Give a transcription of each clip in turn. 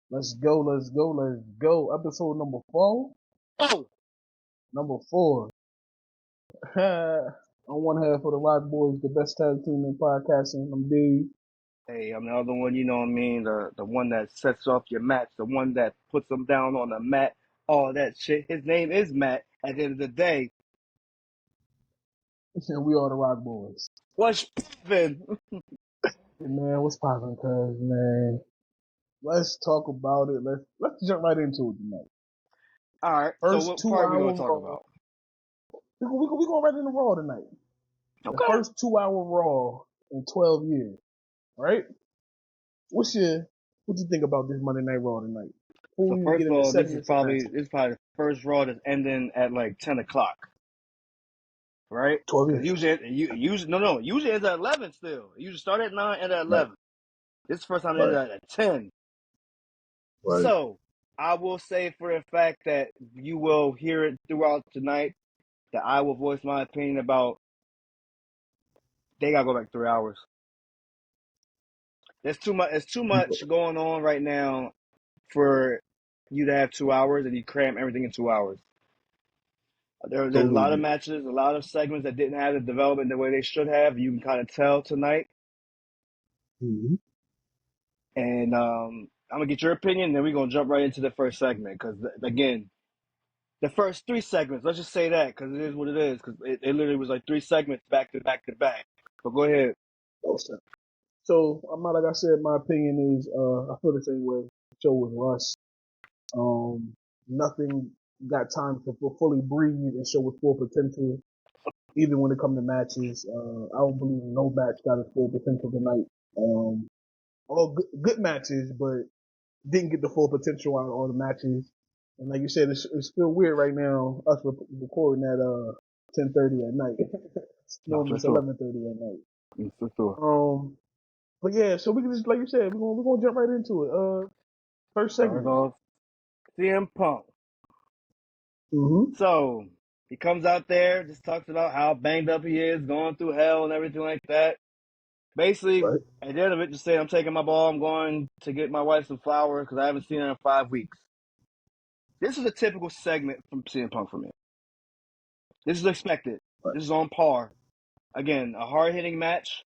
Let's go, let's go, let's go. Episode number 4. Oh, Number 4. On one half of the ROC Boys, the best tag team in podcasting. I'm D. hey, I'm the other one. You know what I mean? The one that sets off your mats, the one that puts them down on the mat, all that shit. His name is Matt. At the end of the day, And we are the ROC Boys. what's poppin'? Hey, man, what's poppin', cuz, man? Let's talk about it. Let's jump right into it tonight. All right. So First what 2 part are we hour gonna talk Raw. about? We going right into Raw tonight. The Okay. first 2 hour Raw in 12 years. Right? What you think about this Monday Night Raw tonight? Before So we even first get of into all, this is segments and probably matches. this is probably the first Raw that's ending at like 10 o'clock, right? 12 Because years. usually it's at 11 still. You usually start at 9 and at Right. 11. This is the first time it Right. ended at 10. Right. So I will say for a fact that you will hear it throughout tonight that I will voice my opinion about they gotta go back 3 hours. There's too much. It's too much going on right now for you to have 2 hours and you cram everything in 2 hours. There's a lot of Totally. matches, a lot of segments that didn't have the development the way they should have. You can kind of tell tonight. Mm-hmm. And I'm gonna get your opinion, then we're gonna jump right into the first segment because again, the first 3 segments. Let's just say that because it is what it is. Because it literally was like 3 segments back to back to back. But go ahead. So, like I said, my opinion is, I feel the same way. The show was rushed. Nothing got time to fully breathe and show its full potential. Even when it comes to matches, I don't believe no match got its full potential tonight. All good matches, but didn't get the full potential out of all the matches. And like you said, it's still weird right now, us recording at 10:30 at night. No, Normally for it's sure. 11:30 at night. For sure. But yeah, so we can just, like you said, we're gonna jump right into it. First Start segment. off CM Punk. Mm-hmm. So he comes out there, just talks about how banged up he is, going through hell and everything like that. Basically, Right. at the end of it, just say, I'm taking my ball, I'm going to get my wife some flowers because I haven't seen her in 5 weeks. This is a typical segment from CM Punk for me. This is expected. Right. This is on par. Again, a hard-hitting match,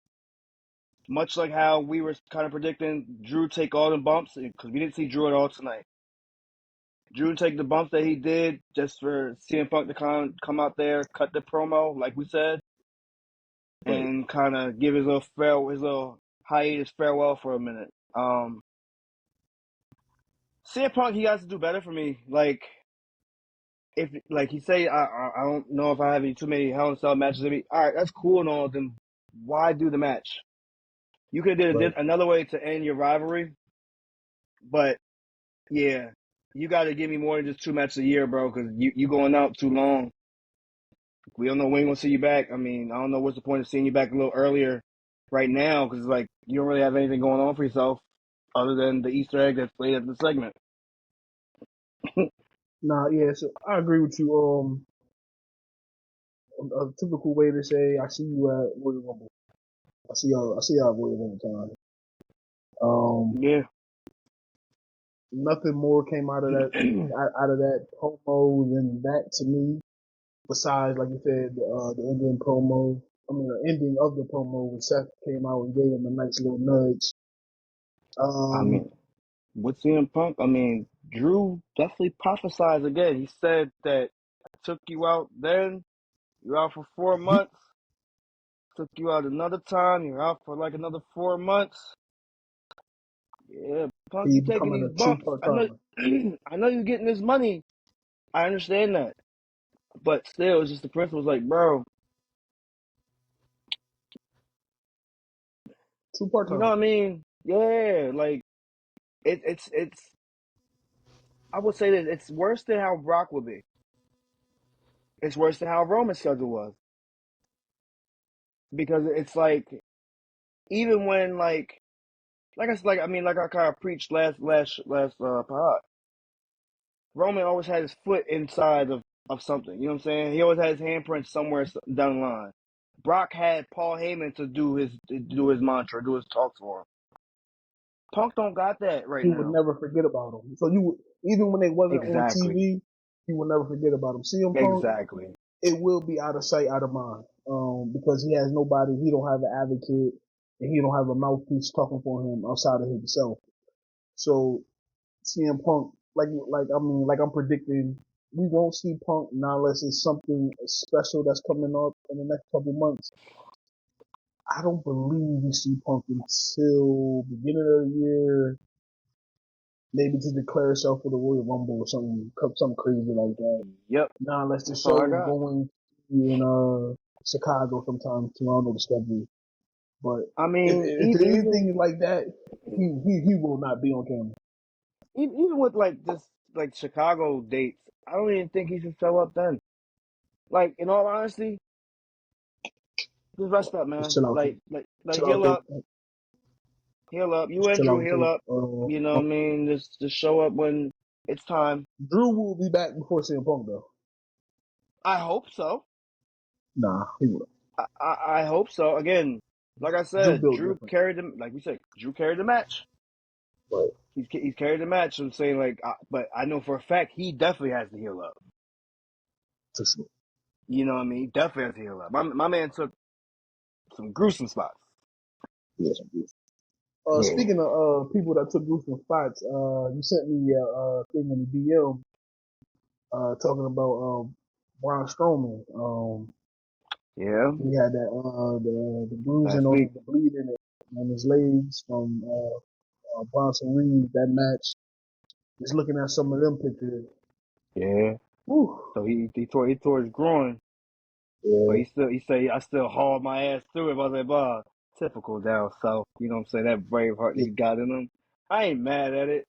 much like how we were kind of predicting Drew take all the bumps because we didn't see Drew at all tonight. Drew take the bumps that he did just for CM Punk to come out there, cut the promo, like we said, Right. and kind of give his little hiatus farewell for a minute. CM Punk, he has to do better for me. Like if like he say, I don't know if I have any too many Hell in a Cell matches. All right, that's cool and all. Then why do the match? You could have did Right. another way to end your rivalry, but yeah, you got to give me more than just 2 matches a year, bro. Because you going out too long. We don't know when we're gonna see you back. I mean, I don't know what's the point of seeing you back a little earlier right now because like you don't really have anything going on for yourself other than the Easter egg that's played at the segment. Nah, yeah, so I agree with you. A typical way to say, I see you at Royal Rumble. I see y'all at Royal Rumble time. Yeah. Nothing more came out of that promo than that to me. Besides, like you said, the ending promo. I mean, the ending of the promo when Seth came out and gave him a nice little nudge. I mean, with CM Punk, I mean, Drew definitely prophesized again. He said that I took you out then, you're out for 4 months. Took you out another time, you're out for like another 4 months. Yeah, Punk, he you taking becoming these a true bumps. I know, part-timer. I know you're getting this money. I understand that, but still, it's just the principle's like, bro, True you know part-timer. what I mean? Yeah, like it's. I would say that it's worse than how Brock would be. It's worse than how Roman's schedule was because it's like even when like I kind of preached last pod. Roman always had his foot inside of something. You know what I'm saying? He always had his handprint somewhere down the line. Brock had Paul Heyman to do his mantra, do his talks for him. Punk don't got that right You would now. never forget about him. So you would, even when they wasn't on Exactly. TV, you would never forget about him. CM Punk, Exactly. it will be out of sight, out of mind. Because he has nobody, he don't have an advocate, and he don't have a mouthpiece talking for him outside of himself. So CM Punk, like I'm predicting, we won't see Punk now unless it's something special that's coming up in the next couple months. I don't believe we see Punk until beginning of the year, maybe to declare itself for the Royal Rumble or something crazy like that. Yep. Now unless the That's all I show is got. going in Chicago sometime too, I don't know the schedule. But I if mean, if even anything like that, he will not be on camera. even with like this like Chicago dates, I don't even think he should show up then. Like in all honesty, just rest up, Just man. chill out there. Like Chill out heal there. up, heal up. You Just and chill Drew out heal there. up. You know what I mean? Just show up when it's time. Drew will be back before CM Punk though. I hope so. Nah, he will. I hope so. Again, like I Drew said, built Drew different. carried the like we said. Drew carried the match. Right. He's carried the match. I'm saying like, but I know for a fact he definitely has to heal up. For sure. You know what I mean? He definitely has to heal up. My man took some gruesome spots. Yes, Yeah. speaking of people that took gruesome spots, you sent me a thing in the DM talking about Braun Strowman. Yeah. He had that the bruising Last week. on the bleeding on his legs from Bronson Reed. That match. Just looking at some of them pictures. Yeah. Whew, So he tore his groin, but yeah, he said I still hauled my ass through it. I was like, bah, typical down south. You know what I'm saying? That brave heart that yeah, he got in him. I ain't mad at it.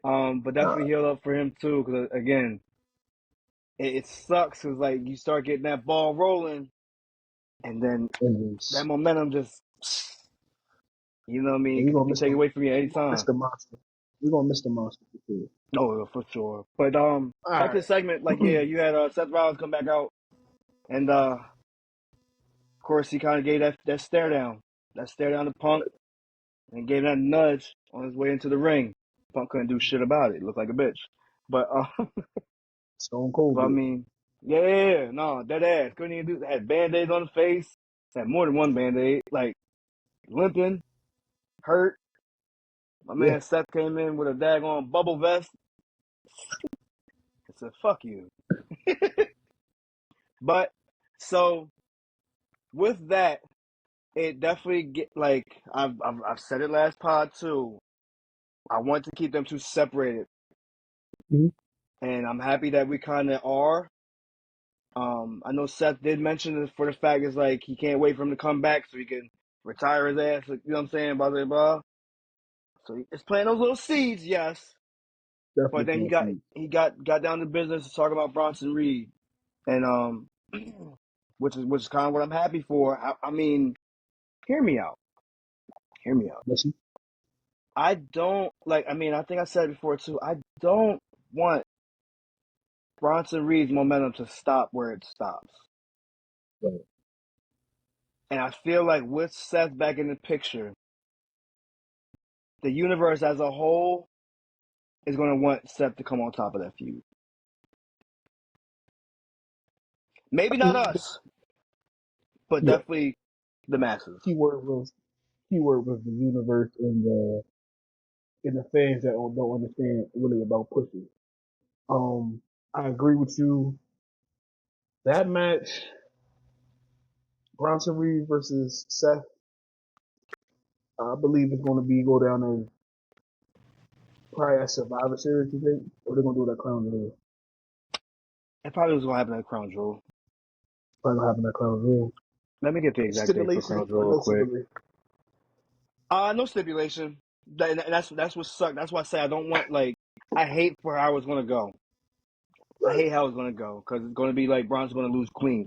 But nah, definitely heal up for him too, because again, it sucks because like you start getting that ball rolling, and then it that was. momentum just, you know what I Yeah, mean, we're gonna can miss take the away from you we're gonna miss anytime. the monster. We're gonna miss the monster for sure. Oh, for sure. But All back to right. the segment. Like, yeah, you had Seth Rollins come back out, and of course he kind of gave that stare down to Punk, and gave that nudge on his way into the ring. Punk couldn't do shit about it. He looked like a bitch. But Stone Cold but I did. mean, yeah, no, dead ass couldn't even do. Had band-aids on the face. Had more than one band-aid. Like limping, hurt. My Yeah. man Seth came in with a daggone bubble vest. I said, "Fuck you." But so with that, it definitely get like I've said it last pod too. I want to keep them two separated, Mm-hmm. and I'm happy that we kind of are. I know Seth did mention it for the fact is like he can't wait for him to come back so he can retire his ass. You know what I'm saying? Blah blah blah. So it's planting those little seeds, yes. But Definitely then Stone Cold. he got down to business to talk about Bronson Reed, and which is kind of what I'm happy for. I mean, hear me out. Hear me out. Listen. I don't like. I mean, I think I said it before too. I don't want Bronson Reed's momentum to stop where it stops. Right. And I feel like with Seth back in the picture, the universe as a whole is going to want Seth to come on top of that feud. Maybe not us, but Yeah. definitely the masses. Keyword was the universe and the fans that don't understand really about pushing. I agree with you. That match, Bronson Reed versus Seth, I believe it's going to be go down as probably a Survivor Series. You think, or they're going to do that Crown Jewel? It probably was going to happen at Crown Jewel. Probably gonna happen at Crown Jewel. Let me get the exact date for Stipulation Crown Jewel or real no quick. stipulation? No stipulation. That's what sucked. That's why I say I don't want like I hate for how it's going to go. I Right. hate how it's going to go because it's going to be like Bronson's going to lose clean.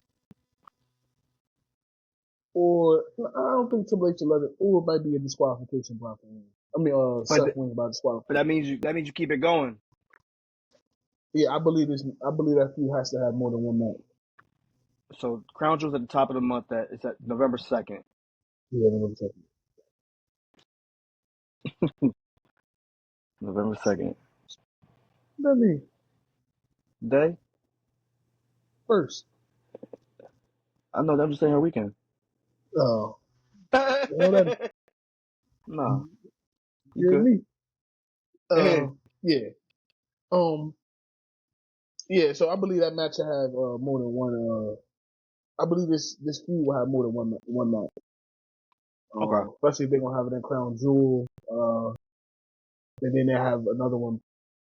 Or I don't think Triple H will let it. Or it might be a disqualification. Bronson wins. I mean, But Seth wins by but that disqualification. means you keep it going. Yeah, I believe this. I believe that feud has to have more than one match. So Crown Jewel's at the top of the month. It's at November 2nd. Yeah, no, November 2nd. What that mean? Day? First. I know, I'm just saying her weekend. Oh, well, that No, you you hear good. me? Yeah. Um, yeah. So I believe that match will have more than one. I believe this feud will have more than one match. Okay. Especially if they're gonna have it in Crown Jewel. And then they have another one,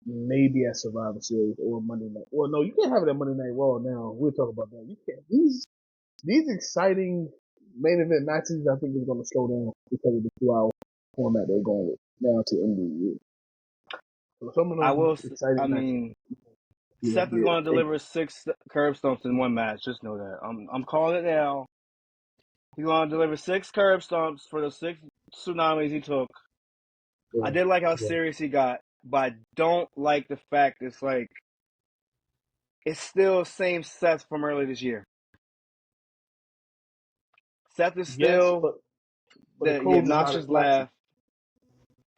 maybe at Survivor Series or Monday Night. Well, no, you can't have it at Monday Night Raw now. We'll talk about that. You can't. These exciting main event matches, I think, is going to slow down because of the 2 hour format they're going with now to end the year. So some of I them will, I exciting matches, mean, you know, Seth is going to get deliver 6 curb stomps in one match. Just know that. I'm calling it now. He's going to deliver 6 curb stomps for the 6 tsunamis he took. I did like how serious he got, but I don't like the fact it's like it's still same Seth from earlier this year. Seth is yes, still but the the clothes is not as obnoxious flashy. laugh.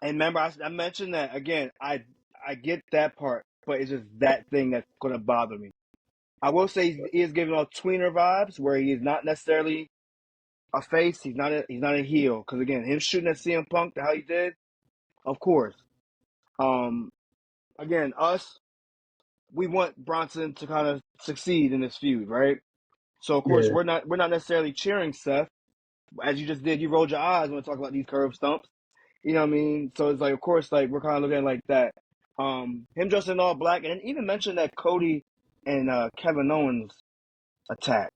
And remember, I mentioned that again. I get that part, but it's just that thing that's going to bother me. I will say he is giving off tweener vibes, where he is not necessarily a face. He's not a heel. Because again, him shooting at CM Punk how he did, of course. Um, again, we want Bronson to kind of succeed in this feud, right? So of course Yeah, we're not necessarily cheering Seth, as you just did. You rolled your eyes when we talk about these curb stumps. You know what I mean? So it's like, of course, like we're kind of looking at it like that. Him dressed in all black, and even mentioned that Cody and Kevin Owens attack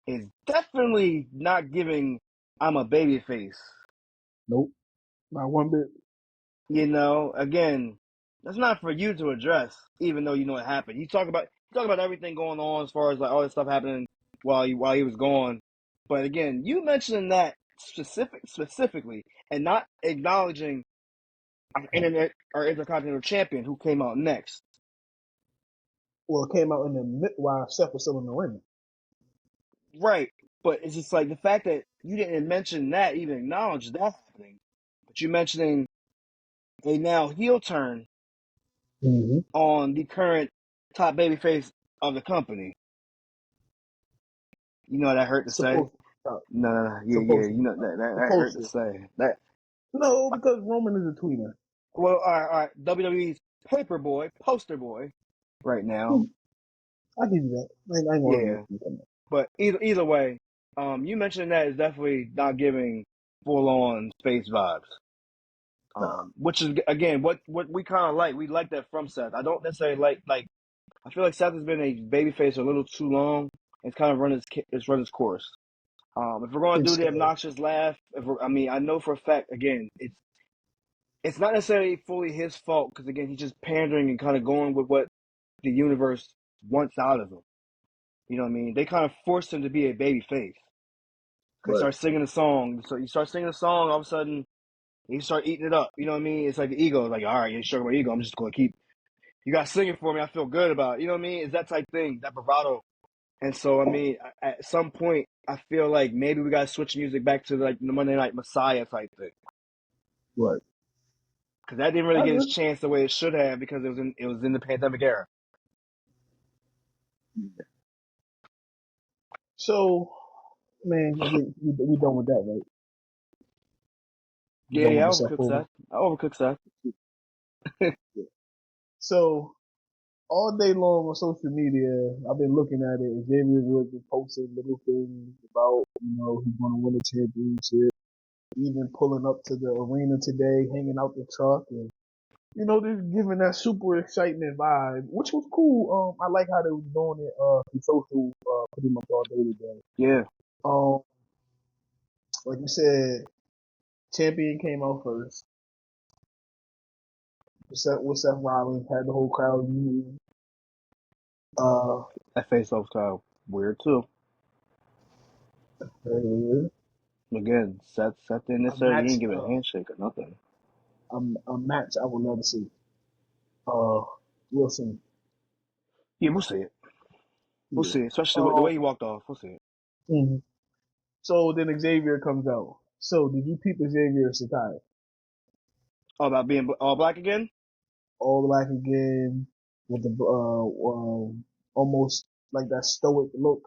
is definitely not giving I'm a baby face. nope, not one bit. You know, again, that's not for you to address, even though you know it happened. You talk about everything going on as far as like all this stuff happening while he was gone. But again, you mentioning that specifically and not acknowledging our intercontinental champion who came out next. Well, it came out in the mid while Seth was still in the ring. Right. But it's just like the fact that you didn't mention that, even acknowledge that happening. But you mentioning a now heel turn Mm-hmm. on the current top babyface of the company. You know that hurt to say. Supposed to, No. Yeah. supposed to You be, know that hurt supposed to to. say. That No, because Roman is a tweener. well, all right. WWE's paper boy, poster boy, right now. I give you that. I ain't gonna argue Yeah, with you. but either way, you mentioning that is definitely not giving full on space vibes. Nah, Which is again what we kind of like. We like that from Seth. I don't necessarily like. I feel like Seth has been a babyface a little too long. It's kind of run its course. If we're going to do it's the obnoxious laugh, I mean, I know for a fact, again, it's not necessarily fully his fault because again, he's just pandering and kind of going with what the universe wants out of him. You know what I mean? They kind of forced him to be a baby face. Cause he right, starts singing a song. So you start singing a song, all of a sudden you start eating it up. You know what I mean? It's like the ego. Like, all right, you're struggling with my ego. I'm just going to keep. You got singing for me. I feel good about it. You know what I mean? It's that type thing, that bravado. And so, I mean, at some point, I feel like maybe we got to switch music back to like the Monday Night Messiah type thing. right. Because that didn't really I get his agree. chance the way it should have because it was in the pandemic era. So, man, I think we done with that, right? We done Yeah, with I the Seth overcooked Rollins. that. I overcooked that. Yeah. So all day long on social media, I've been looking at it. Xavier Woods is posting little things about, he's going to win a championship. Even pulling up to the arena today, hanging out the truck, and just giving that super excitement vibe, which was cool. I like how they was doing it through social pretty much all day today. Yeah, Um, like you said, champion came out first. With Seth Rollins had the whole crowd. Uh, that face off kind of weird too. a Again, Seth didn't necessarily he match, didn't give a handshake or nothing. a match I would love to see. Uh, Wilson. Yeah, we'll see it. We'll Yeah. see it. Especially the Um. way he walked off. We'll see it. mhm. So then Xavier comes out. So did you peep Xavier's attire? Oh, about being all black again? All black again with the almost like that stoic look.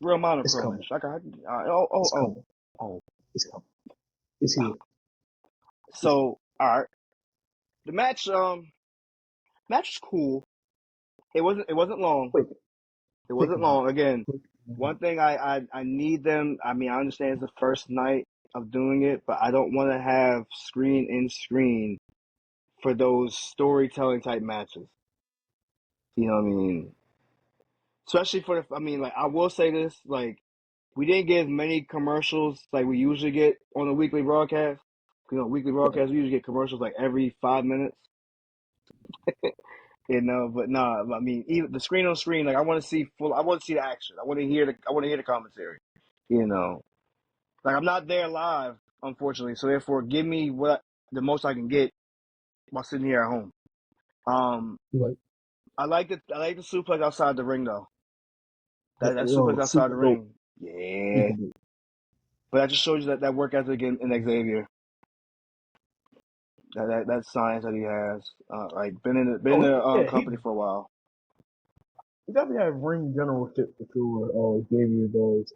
Real It's coming. monochrome-ish. Oh, oh, It's oh, coming. oh. It's coming. It's here. It's So, all right. The match was cool. It wasn't long. quick. It Quick wasn't and hot. long. Again, Quick and hot. one thing I need them. I mean, I understand it's the first night of doing it, but I don't want to have screen in screen for those storytelling type matches. You know what I mean? Especially for the. I mean, like I will say this, like we didn't get as many commercials like we usually get on a weekly broadcast. You know, weekly Right. broadcast we usually get commercials like every 5 minutes. You know, but nah, I mean, even the screen on screen, like I want to see full. I want to see the action. I want to hear the commentary. You know, like I'm not there live, unfortunately. So therefore, give me the most I can get while sitting here at home. Um, Right. I like the suplex outside the ring though. That suplex outside Super the dope. ring, yeah. Super dope. But that just shows you that work ethic in Xavier. That science that he has. Like been in Oh the yeah, company for a while. he definitely have ring generalship for sure. Xavier does.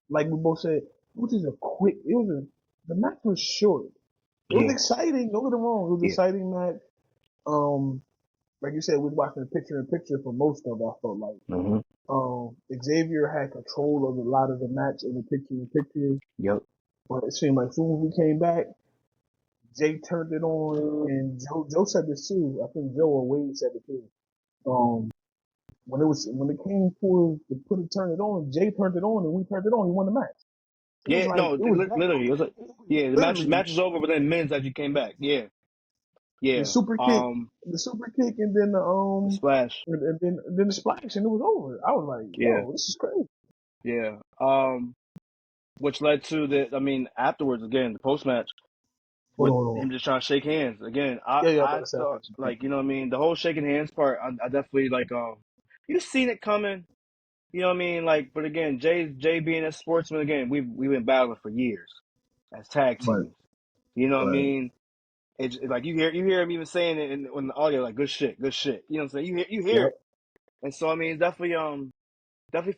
Like we both said, it was just a quick. It was a the match was short. It was Yeah, exciting. Don't get me wrong. It was an yeah. exciting match. Um, like you said, we was watching picture in picture for most of it. I felt like Mm-hmm. Xavier had control of a lot of the match in the picture in picture. Yep. But it seemed like as soon as we came back, Jay turned it on, and Joe said this too. I think Joe or Wade said it too. Um, when it came for to put it turn it on, Jay turned it on, and we turned it on. He won the match. It was Yeah. like No. it was that Literally, it was like yeah. The literally match was over within minutes after you came back. Yeah. the Yeah. super kick, and then The splash. and then the splash, and it was over. I was like, Yeah. yo, this is crazy. Yeah. Which led to I mean, afterwards again, the post match Hold with on, hold on. him just trying to shake hands again. Yeah, I'm about I to say I thought thought you. like you know what I mean. The whole shaking hands part, I definitely like. You seen it coming. You know what I mean? Like, but again, Jay being a sportsman again, we've been battling for years as tag Right, teams. You know what I right. mean? It's like you hear him even saying it in the audio, like good shit, good shit. You know what I'm saying? You hear Yep. it, and so I mean, it's definitely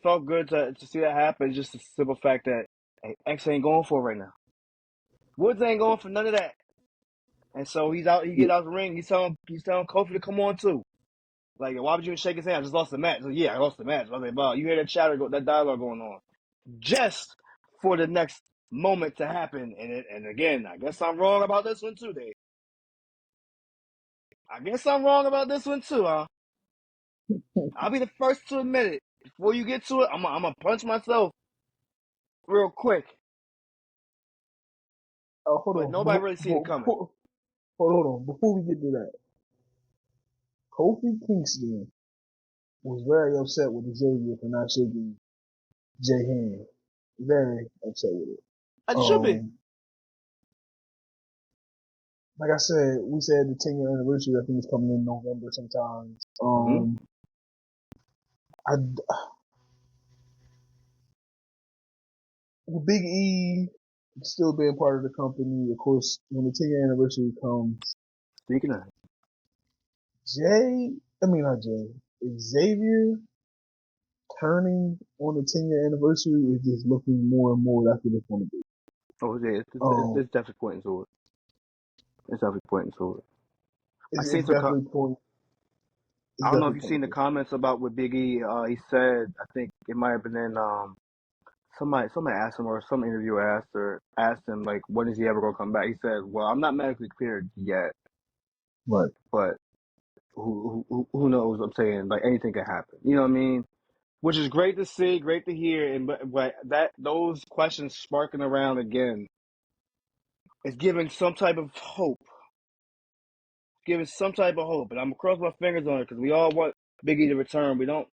felt good to see that happen. Just the simple fact that hey, X ain't going for it right now. Woods ain't going for none of that, and so he's out. He Yeah. get out the ring. He's telling Kofi to come on too. Like, why would you even shake his hand? I just lost the match. Like, yeah, I lost the match. I was like, wow, you hear that chatter, that dialogue going on, just for the next moment to happen. And again, I guess I'm wrong about this one too, Dave. I guess I'm wrong about this one too, huh? I'll be the first to admit it. Before you get to it, I'm gonna punch myself real quick. Hold But on. nobody really seen it coming. Hold on. Before we get to that, Kofi Kingston was very upset with Xavier for not shaking Jay hand. Very upset with it. I should be. Um, like I said, we said the 10-year anniversary. I think is coming in November sometimes. Mm-hmm. I with Big E still being part of the company. Of course, when the 10-year anniversary comes, Speaking of, Jay. I mean not Jay. Xavier turning on the 10-year anniversary is just looking more and more that's what it's going to be. oh yeah, Um, it's definitely pointing to it. It's definitely pointing to it. I it's, seen it's some. definitely point. It's I don't know if definitely you've seen pointing the to it. comments about with Biggie. He said, I think it might have been in somebody asked him or some interviewer asked him like when is he ever gonna come back? He said, well, I'm not medically cleared yet, Right. but who knows? I'm saying like anything can happen. You know what I mean? Which is great to see, great to hear, and but that those questions sparking around again is giving some type of hope, giving some type of hope. And I'm gonna cross my fingers on it because we all want Biggie to return. We don't.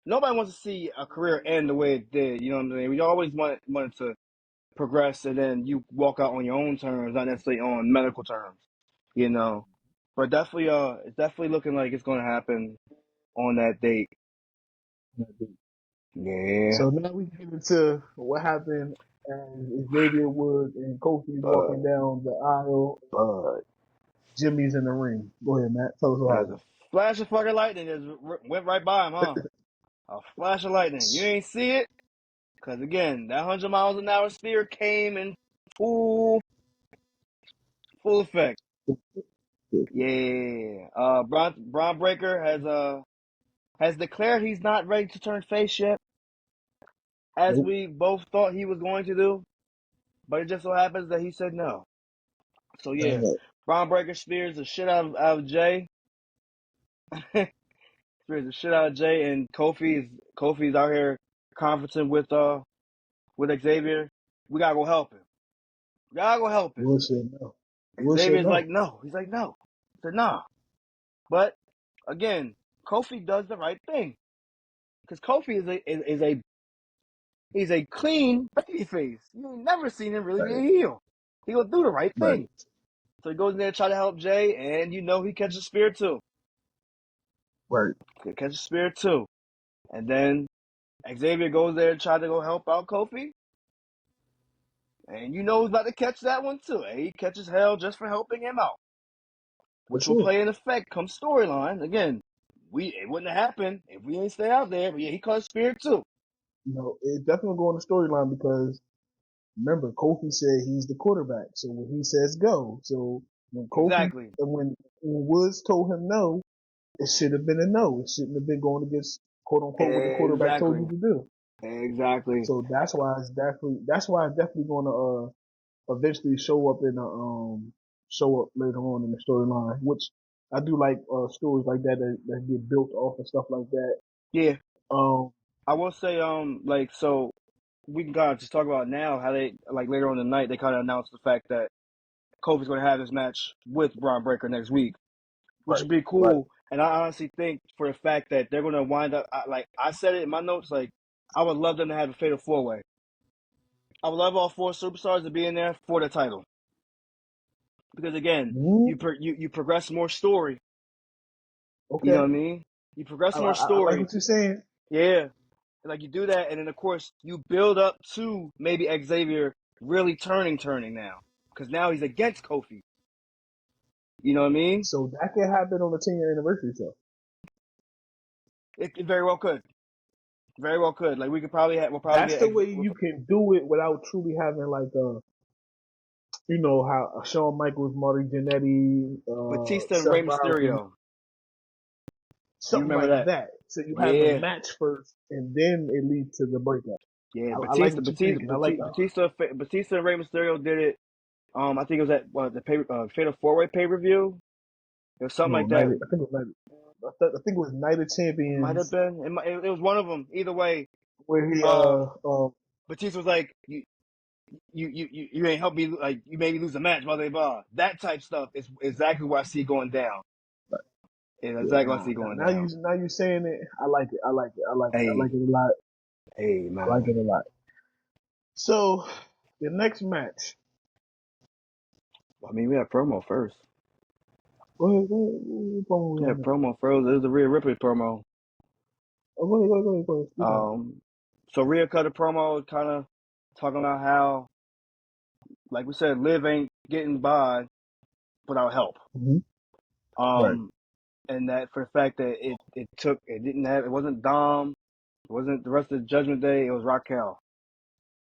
Nobody wants to see a career end the way it did. You know what I'm saying? We always wanted to progress, and then you walk out on your own terms, not necessarily on medical terms. You know, but definitely, it's definitely looking like it's going to happen on that date. Yeah. So now we get into what happened and Xavier Woods and Kofi walking down the aisle. Jimmy's in the ring. Go ahead, Matt. Tell us what There's happened. a flash of fucking lightning just went right by him, huh? A flash of lightning. You ain't see it? Because, again, that 100 miles an hour spear came in full effect. Yeah. Braun Breaker has declared he's not ready to turn face yet, as Nope. we both thought he was going to do. But it just so happens that he said no. So, yeah. Braun Breaker spears the shit out of Jay. Spears the shit out of Jay, and Kofi's out here conferencing with Xavier. We gotta go help him. We gotta go help him. Will said no. Will said Xavier's no. like, no. He's like, no. He said, nah. But again, Kofi does the right thing because Kofi he's a clean babyface. You've never seen him really be a Right. heel. He gonna do the right Right. thing. So he goes in there to try to help Jay, and he catches spear too. Right. He catches spear too, and then Xavier goes there to try to go help out Kofi, and he's about to catch that one too. And he catches hell just for helping him out, For which will sure. play in effect come storyline. Again, it wouldn't have happened if we didn't stay out there. But yeah, he caught spear too. It definitely go on the storyline because remember, Kofi said he's the quarterback. So when he says go, so when Kofi Exactly. and when Woods told him no, it should have been a no. It shouldn't have been going against quote unquote what the quarterback told you Exactly. to do. Exactly. So that's why it's definitely going to eventually show up show up later on in the storyline, which I do like stories like that get built off and stuff like that. Yeah. Um, I will say, so we can kind of just talk about now how they, like, later on in the night, they kind of announced the fact that Kofi's going to have his match with Braun Breaker next week, which right, would be right. cool. And I honestly think for the fact that they're going to wind up, like I said it in my notes, like, I would love them to have a fatal four-way. I would love all four superstars to be in there for the title. Because, again, Mm, you progress more story. You know okay, what I mean? You progress more I like story. what you're saying. Yeah. Like you do that, and then of course you build up to maybe Xavier really turning now, because now he's against Kofi. You know what I mean? So that could happen on the 10-year anniversary show. It very well could, very well could. Like we'll probably That's get the way you can do it without truly having like how Shawn Michaels, Marty Jannetty, Batista and Seth Rey Rollins, Mysterio. You something remember like that? that. So you have the Yeah, match first, and then it leads to the breakup. yeah. I like what you're thinking. I like Batista and Rey Mysterio did it. I think it was at the Fatal Four Way pay per view. It was something no like night. that. I think it was night. I think it was Night of Might have Champions been. It was one of them. Either way, where he Batista was like, you ain't help me, like you made me lose a match, blah blah blah. That type stuff is exactly what I see going down. It's yeah, exactly what I see going down. now you saying it. I like it. I like it. I like it. I Hey, like it a lot. hey I like man. it a lot. So the next match. I mean, we have promo first. Go We have ahead. promo first. There's a Rhea Ripley promo. Oh, go ahead. Speak on So Rhea cut a promo, kind of talking about how, like we said, Liv ain't getting by without help. it. Right. Um, and that for the fact that it wasn't Dom, it wasn't the rest of the Judgment Day, it was Raquel.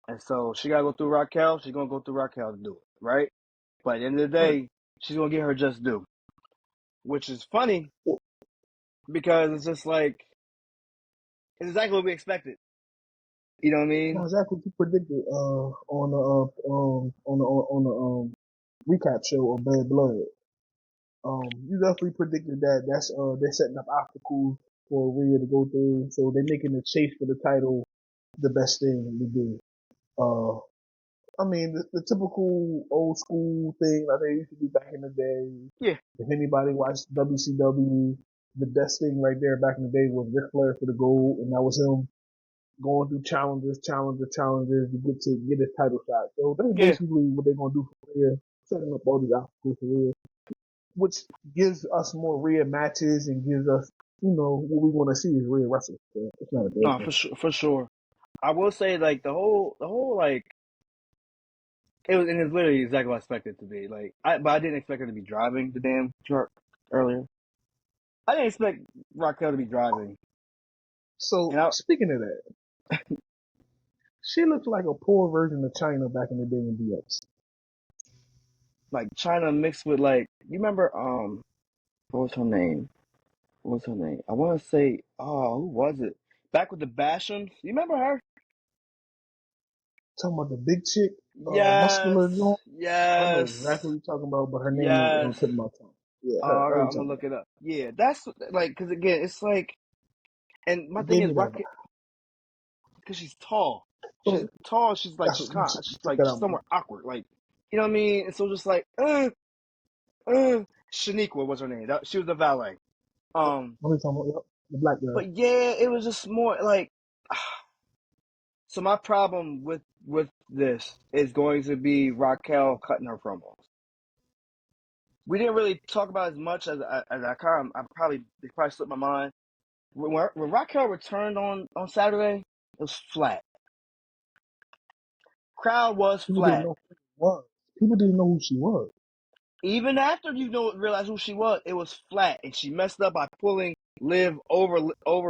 And so she got to go through Raquel. She's going to go through Raquel to do it, right? But at the end of the Right. day, she's going to get her just due, which is funny because it's just like, it's exactly what we expected. You know what I Now, mean? exactly what you predicted on the recap show of Bad Blood. You definitely predicted that. They're setting up obstacles for Rhea to go through, so they're making the chase for the title the best thing to do. I mean, the typical old school thing like they used to do back in the day. Yeah. If anybody watched WCW, the best thing right there back in the day was Ric Flair for the gold, and that was him going through challenges to get his title shot. So that's Yeah. basically what they're gonna do for Rhea, setting up all these obstacles for Rhea, which gives us more Rhea matches and gives us, what we want to see is Rhea wrestle. So it's not a bad No, thing. for sure. I will say, like, the whole, like, It was literally exactly what I expected it to be. But I didn't expect her to be driving the damn truck earlier. I didn't expect Raquel to be driving. So And I speaking of that, she looks like a poor version of China back in the day in DX. like China mixed with you remember what was her name? What was her name? I want to say who was it? Back with the Bashams. You remember her? Talking about the big chick, Yes, muscular joint. I know yes, exactly what you're talking about, but her name is on yes. the tip of my tongue. Yeah, her you I'm gonna talking look about. it up. Yeah, that's because again, it's and my It thing gave is me that Rocket vibe. because she's tall. She's So tall. She's like that's what she's check that she's out. somewhere awkward. You know what I mean? And so just Shaniqua was her name. She was the valet. Um, What are you talking about? Yep, the black girl. but yeah, it was just more So my problem with this is going to be Raquel cutting her promos. We didn't really talk about as much as I kind of, it probably slipped my mind. When Raquel returned on Saturday, it was flat. Crowd was People didn't flat. know who she was. People didn't know who she was. Even after realize who she was, it was flat, and she messed up by pulling Liv over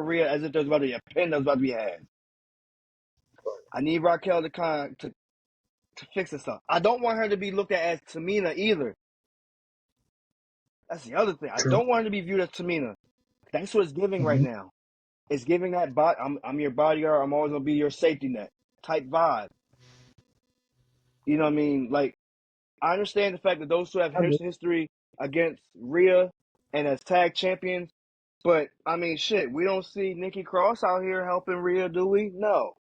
Rhea as if there was about to be a pin that was about to be had. I need Raquel to to fix this up. I don't want her to be looked at as Tamina either. That's the other thing. I True. don't want her to be viewed as Tamina. That's what it's giving right Mm-hmm. now. It's giving that I'm your bodyguard. I'm always gonna be your safety net type vibe. You know what I mean? I understand the fact that those two have I get. history against Rhea and as tag champions, but I mean, shit, we don't see Nikki Cross out here helping Rhea, do we? No,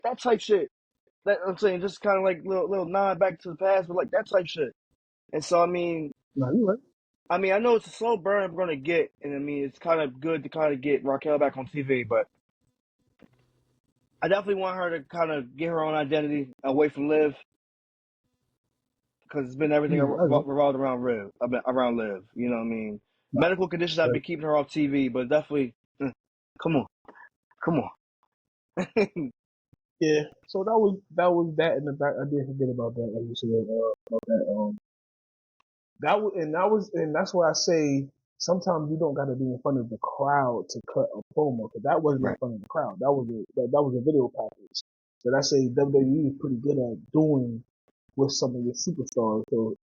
that type shit. That I'm saying, just kind of little nod back to the past, but that type shit. And so No, you're right. I know it's a slow burn we're gonna get, and I mean, it's kind of good to kind of get Raquel back on TV, but I definitely want her to kind of get her own identity away from Liv because it's been everything Yeah, I agree. revolved around Liv. You know what I mean? Nah, Medical conditions have right. been keeping her off TV, but definitely, come on, come on. Yeah. So that was that in the back. I did forget about that. Like you said, about that. And that's why I say sometimes you don't got to be in front of the crowd to cut a promo because that wasn't in Right. front of the crowd. That was a video package that I say WWE is pretty good at doing with some of your superstars. So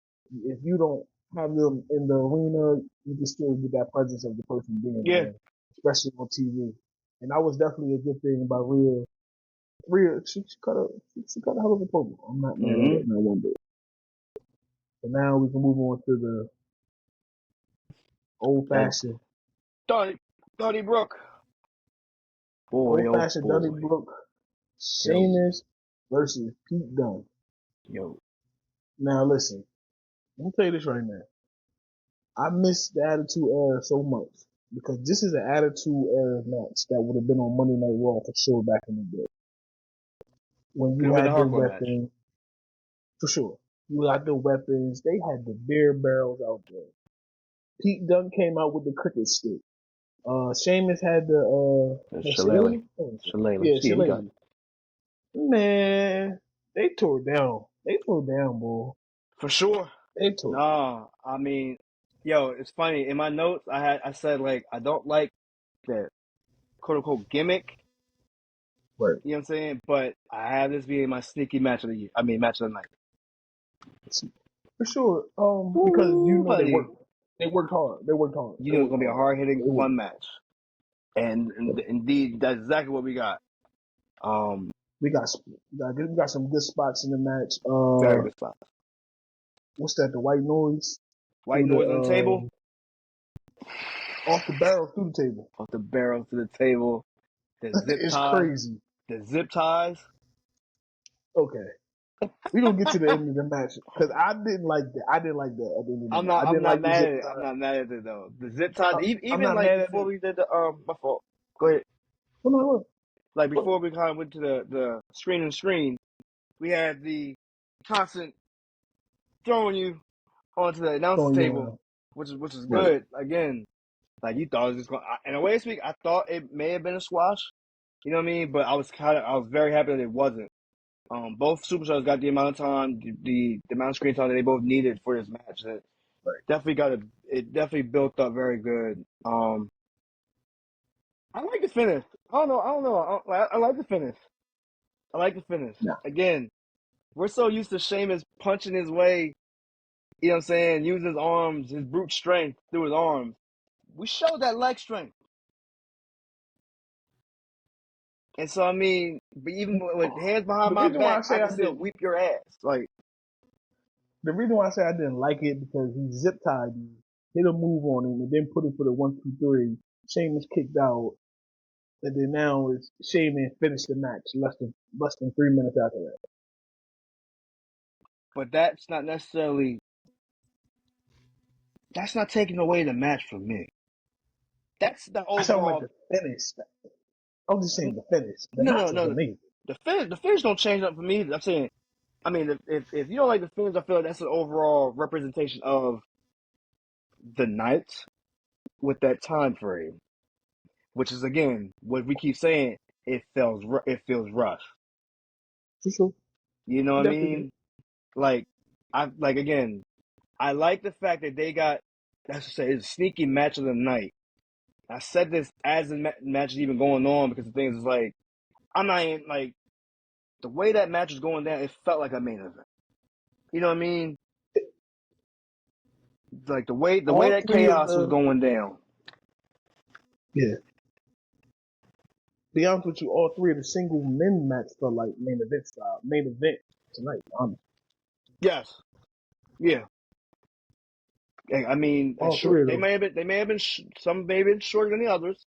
if you don't have them in the arena, you can still get that presence of the person being Yeah, there, especially on TV. And that was definitely a good thing about Rhea. Rhea, she cut a hell of a promo. I'm not mad at mm-hmm. it, not one bit. But now we can move on to the old That fashioned Donnybrook. Boy, Old oh fashioned boy, Donnybrook yo, Sheamus versus Pete Dunne. yo, Now listen, I'm gonna tell you this right now. I miss the Attitude Era so much because this is an Attitude Era match that would have been on Monday Night Raw for sure back in the day. When could you have been a had the hardcore match. weapons, for sure. You had the weapons. They had the beer barrels out there. Pete Dunne came out with the cricket stick. Sheamus had the Shillelagh, shillelagh? Oh, Shillelagh. yeah, Yeah, you got shillelagh. Man, they tore down. They tore down, boy. for sure. They tore down. Nah, I mean, yo, it's funny. In my notes, I said I don't like the quote unquote gimmick. Right. You know what I'm saying? But I have this being my sneaky match of the year. I mean, match of the night. For sure. Because you Ooh, know buddy. they worked hard. They worked hard. You They know it's worked gonna be a hard. hard hitting, They worked fun match, and hard. indeed, that's exactly what we got. Um, We got some good spots in the match. Very good spot. What's that? The white noise White through the noise on the table, off the barrel through the table. off the barrel to the table, the zip It's tie, crazy. the zip ties. Okay, we gonna get to the end of the match because I didn't like that. I didn't like that at the end of the match. I I'm didn't not like the mad zip at it. I'm tie. not mad at it though. The zip ties, I'm even not mad at before it. we did the my fault. Go ahead. Hold on, hold on. Before we kind of went to the screen, we had the constant throwing you onto the announcer's Throwing you table, around. which is Right. good. Again, you thought it was just going. In a way to speak, I thought it may have been a squash. You know what I mean? But I was very happy that it wasn't. Both superstars got the amount of time, the amount of screen time that they both needed for this match. Right. It definitely built up very good. I like the finish. I don't know. I like the finish. I like the finish. Nah. Again, we're so used to Sheamus punching his way, you know what I'm saying, using his arms, his brute strength through his arms. We showed that leg strength. And so, I mean, but even with hands behind The my reason why I back, I say I can still did whip your ass. Like, the reason why I say I didn't like it because he zip tied you, hit a move on him, and then put him for the 1, 2, 3. Sheamus kicked out, and then now it's Sheamus finished the match less than 3 minutes after that. but that's not taking away the match from me. That's the I sound like overall. the finish. I'm just saying the finish. The No, match no, was no. amazing. The finish don't change up for me. I'm saying, I mean, if you don't like the finish, I feel like that's an overall representation of the night with that time frame, which is again what we keep saying. It feels rushed. For sure. You know what I Definitely. mean? Like again, I like the fact that they got, let's just say, it's a sneaky match of the night. I said this as the match is even going on because the thing is like, I'm not even like, the way that match was going down, it felt like a main event. You know what I mean? Like the way All that three of chaos was the going down. yeah. Be honest with you, all three of the single men match felt like main event tonight. Honestly. Yes. Yeah. I mean, All sure, three of them. they may have been some may have been shorter than the others,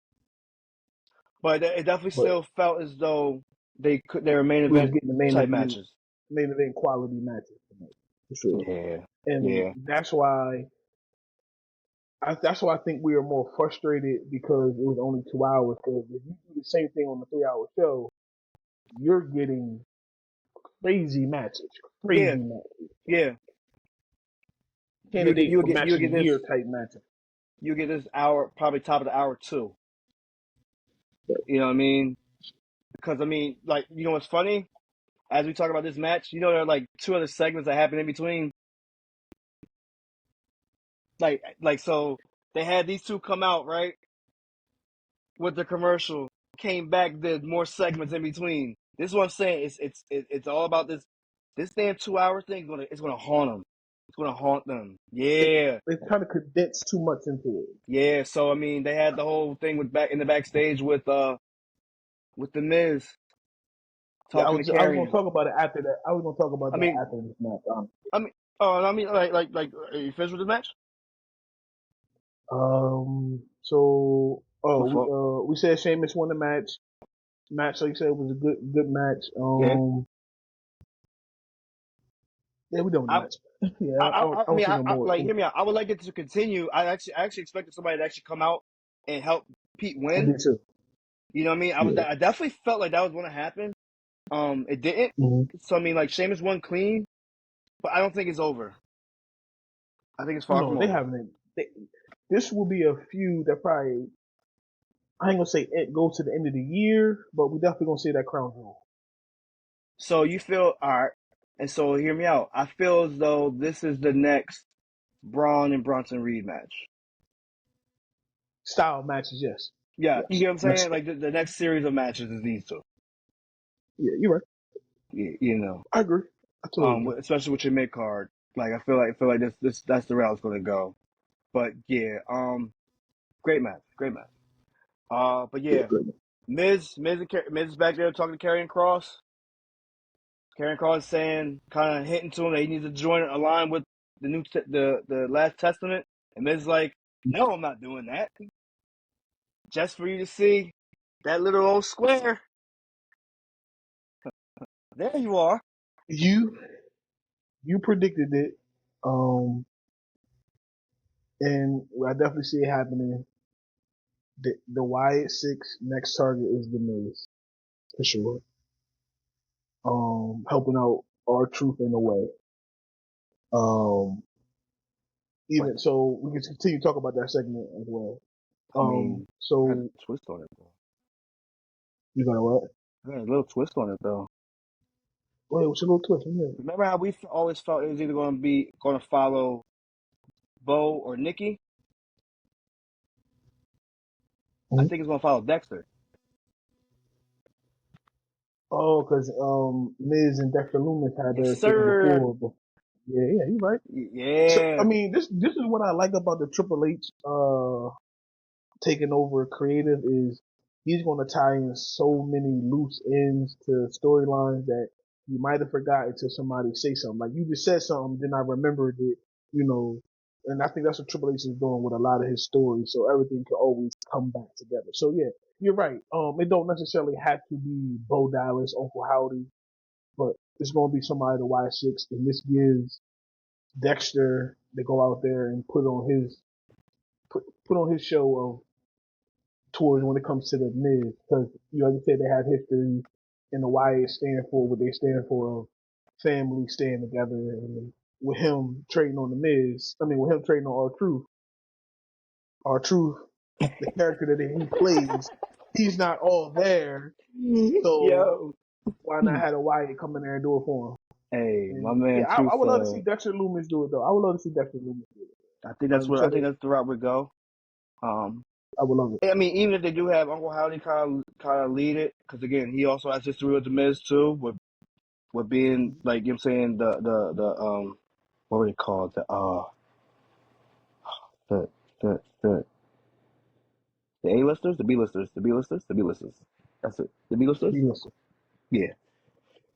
but it definitely But still felt as though they were main we was event getting the type matches. main event quality matches tonight. For sure. Yeah. And Yeah. that's why I think we are more frustrated because it was only 2 hours. Because if you do the same thing on the 3 hour show, you're getting crazy matches, Yeah. crazy matches, Yeah. candidate for You match of the get this year type matches. hour, probably top of the hour too. You know what I mean? Because I mean, like, you know what's funny? As we talk about this match, you know there are like two other segments that happen in between. So they had these two come out, right, with the commercial, came back, did more segments in between. This is what I'm saying. It's all about this damn 2 hour thing. It's gonna haunt them. It's gonna haunt them. Yeah, They kind of condensed too much into it. yeah. So I mean, they had the whole thing with back in the backstage with the Miz Yeah, talking to I was gonna Karrion. talk about it after that. I was gonna talk about I that mean, after this match. I mean, oh, I mean, are you finished with this match? So My fault. we said Sheamus won the match. Match, like you said, was a good match. Yeah. Yeah, we done with the I match. Yeah, I don't mean, see no more. like, hear me out. I would like it to continue. I actually expected somebody to actually come out and help Pete I win. did too. You know what I mean? Yeah. I definitely felt like that was going to happen. It didn't. Mm-hmm. So I mean, like, Sheamus won clean, but I don't think it's over. I think it's far No, from they over. haven't. This will be a feud that probably I ain't gonna say it goes to the end of the year, but we definitely gonna see that crown jewel So you feel all right, and so hear me out. I feel as though this is the next Braun and Bronson Reed match. style matches. Yes, Yeah, you yes. get what I'm Next, saying? Like the next series of matches is these two. yeah, you're right. You know, I agree. I totally agree. especially with your mid card. Like I feel like this that's the route it's going to go. But yeah, great match, great match. But Yeah, yeah, great. Miz is back there talking to Karrion Cross. Karrion Cross saying, kind of hinting to him that he needs to join align with the Last Testament. And Miz is like, no, I'm not doing that. Just for you to see that little old square. There you are. You you predicted it, and I definitely see it happening. The Wyatt Six next target is the Miz for sure. Helping out our truth in a way. Um, But even so, we can continue to talk about that segment as well. I mean, I had a So twist on it though. you got what? I had a little twist on it though. Wait, what's a little twist? Yeah. Remember how we always felt it was either going to follow Bo or Nikki? I Mhm. think it's going to follow Dexter. Oh, because Miz and Dexter Loomis had Yes, their thing sir. before, but yeah, you're right. So I Yeah. mean, this is what I like about the Triple H taking over creative is he's going to tie in so many loose ends to storylines that you might have forgot until somebody say something. Like you just said something, then I remembered it, you know. And I think that's what Triple H is doing with a lot of his stories, so everything can always come back together. So yeah, you're right. It don't necessarily have to be Bo Dallas, Uncle Howdy, but it's going to be somebody to watch six, and this gives Dexter to go out there and put on his show of towards when it comes to the Miz, because like you said, they have history, and the Wyatt stand for what they stand for, of family staying together, and with him trading on the Miz, with him trading on R-Truth, the character that he plays, he's not all there, so Yo. why not have a Wyatt come in there and do it for him? Hey, my And man, yeah, I Truth. would love to see Dexter Loomis do it though. I would love to see Dexter Loomis do it. I So think that's the route we go. Um, I would love it. I mean, even if they do have Uncle Howdy kind of lead it, because again, he also has history with the Miz too, with being like you know what I'm saying the what were they called the the the the A-listers, the B-listers, the B-listers, the B-listers. That's it. The B-listers. Listen, Yeah.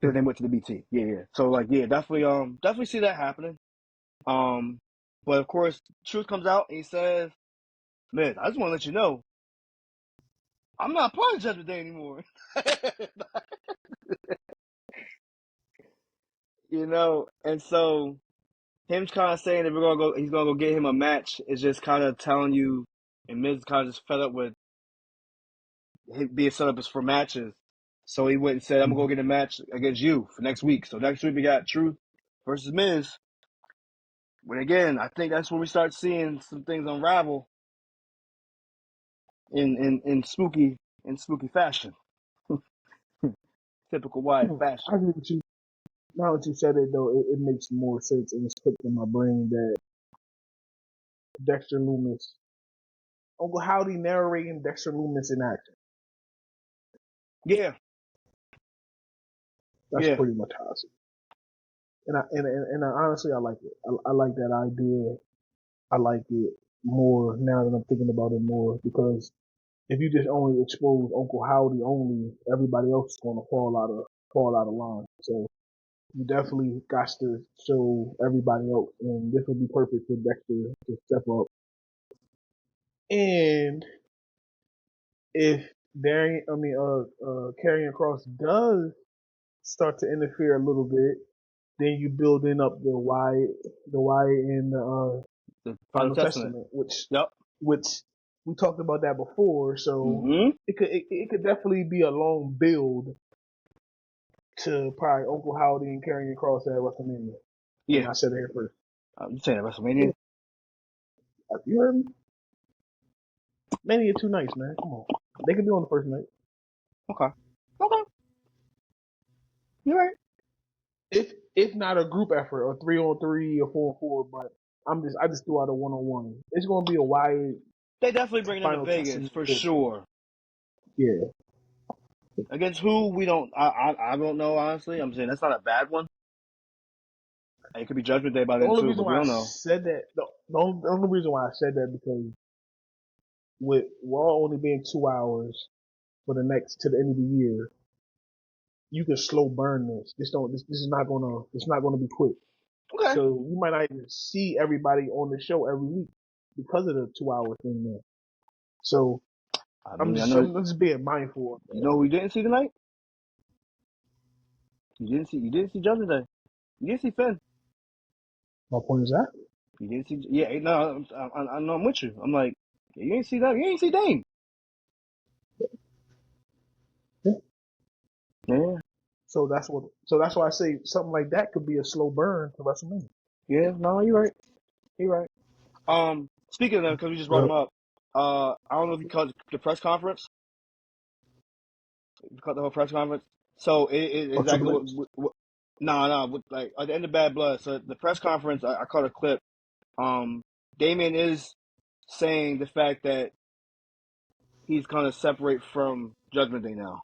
Then they went to the BT. Yeah, yeah. So like, yeah, definitely see that happening. Um, but of course, Truth comes out and he says, "Man, I just want to let you know, I'm not part of Judgment Day anymore." You know, and so him kind of saying that he's gonna go get him a match is just kind of telling you, and Miz kind of just fed up with him being set up as for matches. So he went and said, "I'm gonna go get a match against you for next week." So next week we got Truth versus Miz. But again, I think that's when we start seeing some things unravel in spooky fashion, typical Wyatt I fashion. agree with you. Now that you said it, though, it makes more sense and it's clicked in my brain that Dexter Loomis, Uncle Howdy narrating Dexter Loomis in action. Yeah, That's yeah, pretty much how I see it. And I honestly, I like it. I like that idea. I like it more now that I'm thinking about it more, because if you just only expose Uncle Howdy only, everybody else is going to fall out of line. So you definitely got to show everybody else, and this would be perfect for Dexter to step up. And if Karrion Cross does start to interfere a little bit, then you building up the Wyatt in the the Final Final Testament. Testament, which Yep. which we talked about that before. So Mm-hmm. it could definitely be a long build to probably Uncle Howdy and Karrion Cross at WrestleMania. And Yeah. I said it here first. I'm saying at Yeah, WrestleMania. you heard me. Mania 2 nights, man. Come on, they could be on the first night. Okay. Okay. You're right. If not a group effort, or 3-on-3 or 4-on-4, but I just threw out a 1-on-1. It's gonna be a wide They definitely bring them to Final Vegas Testament. for sure. Yeah. Against who we don't. I don't know honestly. I'm saying that's not a bad one. It could be Judgment Day by The then only too, reason but we why I don't know. said that, the only reason why I said that, because with Raw only being 2 hours for the next to the end of the year, you can slow burn this. This is not gonna it's not gonna be quick. Okay. So you might not even see everybody on the show every week because of the 2 hour thing there. So I mean, I know. I'm just being mindful of You that. know who we didn't see tonight? You didn't see Judgment Day. You didn't see Finn. My point is that. You didn't see. Yeah, no, I know I'm with you. I'm like, you ain't see that. You ain't see Dane. Yeah. Yeah, So that's why I say something like that could be a slow burn to WrestleMania. yeah. No, you're right. You're right. Speaking of them, because we just brought Yep. them up. I don't know if you caught the press conference. You caught the whole press conference. So it Or exactly Triple H. No, like at the end of Bad Blood. So the press conference, I caught a clip. Damien is saying the fact that he's gonna separate from Judgment Day now.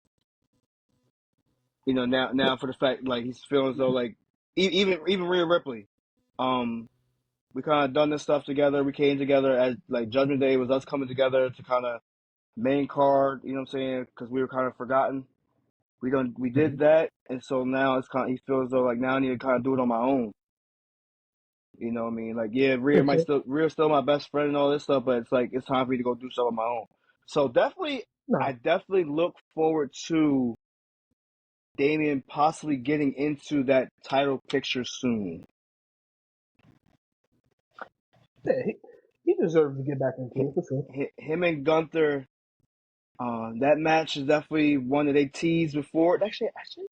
Now for the fact like he's feeling as though like even Rhea Ripley, we kind of done this stuff together. We came together as like Judgment Day was us coming together to kind of main card. You know what I'm saying? Because we were kind of forgotten. We Mm-hmm. did that, and so now it's kind of he feels as though like now I need to kind of do it on my own. You know what I mean? Like, yeah, Makes sense. Rhea's still my best friend and all this stuff, but it's like it's time for me to go do stuff on my own. So definitely, I No, definitely look forward to Damian possibly getting into that title picture soon. yeah, he deserves to get back into it for sure. Him and Gunther, that match is definitely one that they teased before. Actually,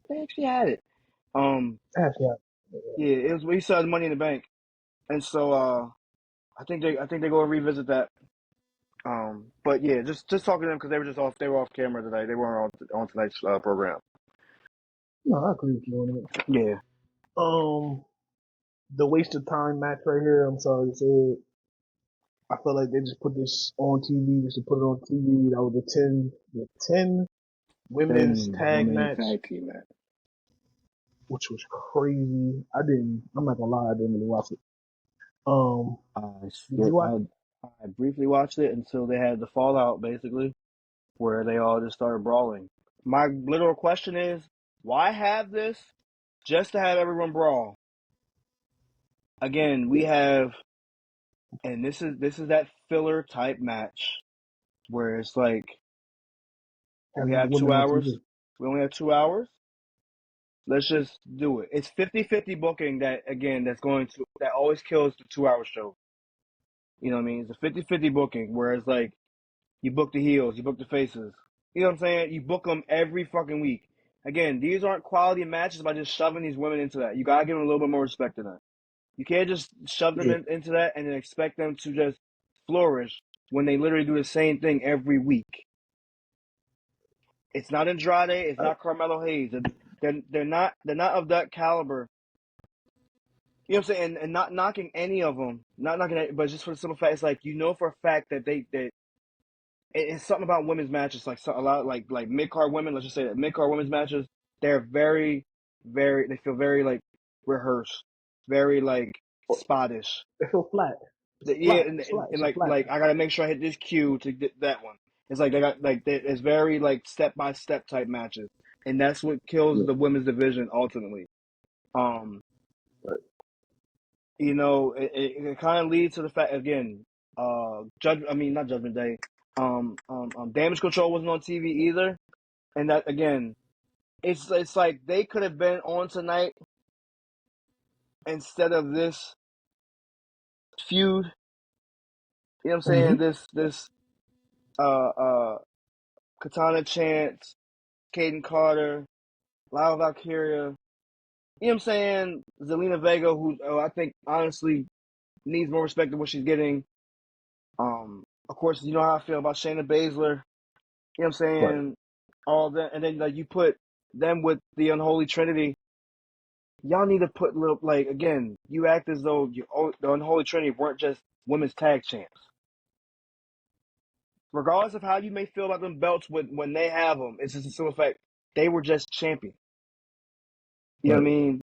they actually had it. Actually, Yeah, it was we saw the Money in the Bank, and so I think they go and revisit that. But yeah, just talking to them because they were off camera today. They weren't on tonight's program. no, I agree with you on it. Yeah, The waste of time match right here. I'm sorry to say it. I feel like they just put this on TV just to put it on TV. That was the ten women's then tag women match, tag team match. which was crazy. I'm not gonna lie, I didn't really watch it. Did you watch it? I briefly watched it until they had the fallout, basically, where they all just started brawling. My literal question is, why have this just to have everyone brawl? Again, we Yeah, have, and this is that filler type match where it's like we have these have two women on hours. TV. We only have 2 hours. Let's just do it. It's 50-50 booking that again that always kills the 2 hour show. You know what I mean? It's a 50-50 booking, whereas like you book the heels, you book the faces. You know what I'm saying? You book them every fucking week. Again, these aren't quality matches by just shoving these women into that. You gotta give them a little bit more respect than that. You can't just shove them Yeah, into that and then expect them to just flourish when they literally do the same thing every week. It's not Andrade, it's I, not Carmelo Hayes. They're not of that caliber. You know what I'm saying? And not knocking any of them, not knocking, but just for the simple fact, it's like you know for a fact that it's something about women's matches, like a lot like mid card women. Let's just say that mid card women's matches, they're they feel very like rehearsed, very like spottish. they feel flat. It's Yeah, flat. It's flat. It's and a like flat like match. I gotta make sure I hit this cue to get that one. It's like they got like it's very like step by step type matches, and that's what kills Yeah, the women's division ultimately. Um, right. it kind of leads to the fact again, not Judgment Day. Damage Control wasn't on TV either, and that again, it's like they could have been on tonight instead of this feud. You know what I'm saying? Mm-hmm. This uh uh Katana Chance, Caden Carter, Lyle Valkyria. You know what I'm saying? Zelina Vega, who I think honestly needs more respect than what she's getting. Of course, you know how I feel about Shayna Baszler. You know what I'm Right. saying? All that, and then like you put them with the Unholy Trinity. Y'all need to put little like again. You act as though the Unholy Trinity weren't just women's tag champs. Regardless of how you may feel about them belts when they have them, it's just a simple fact they were just champion. You know what I Right. mean?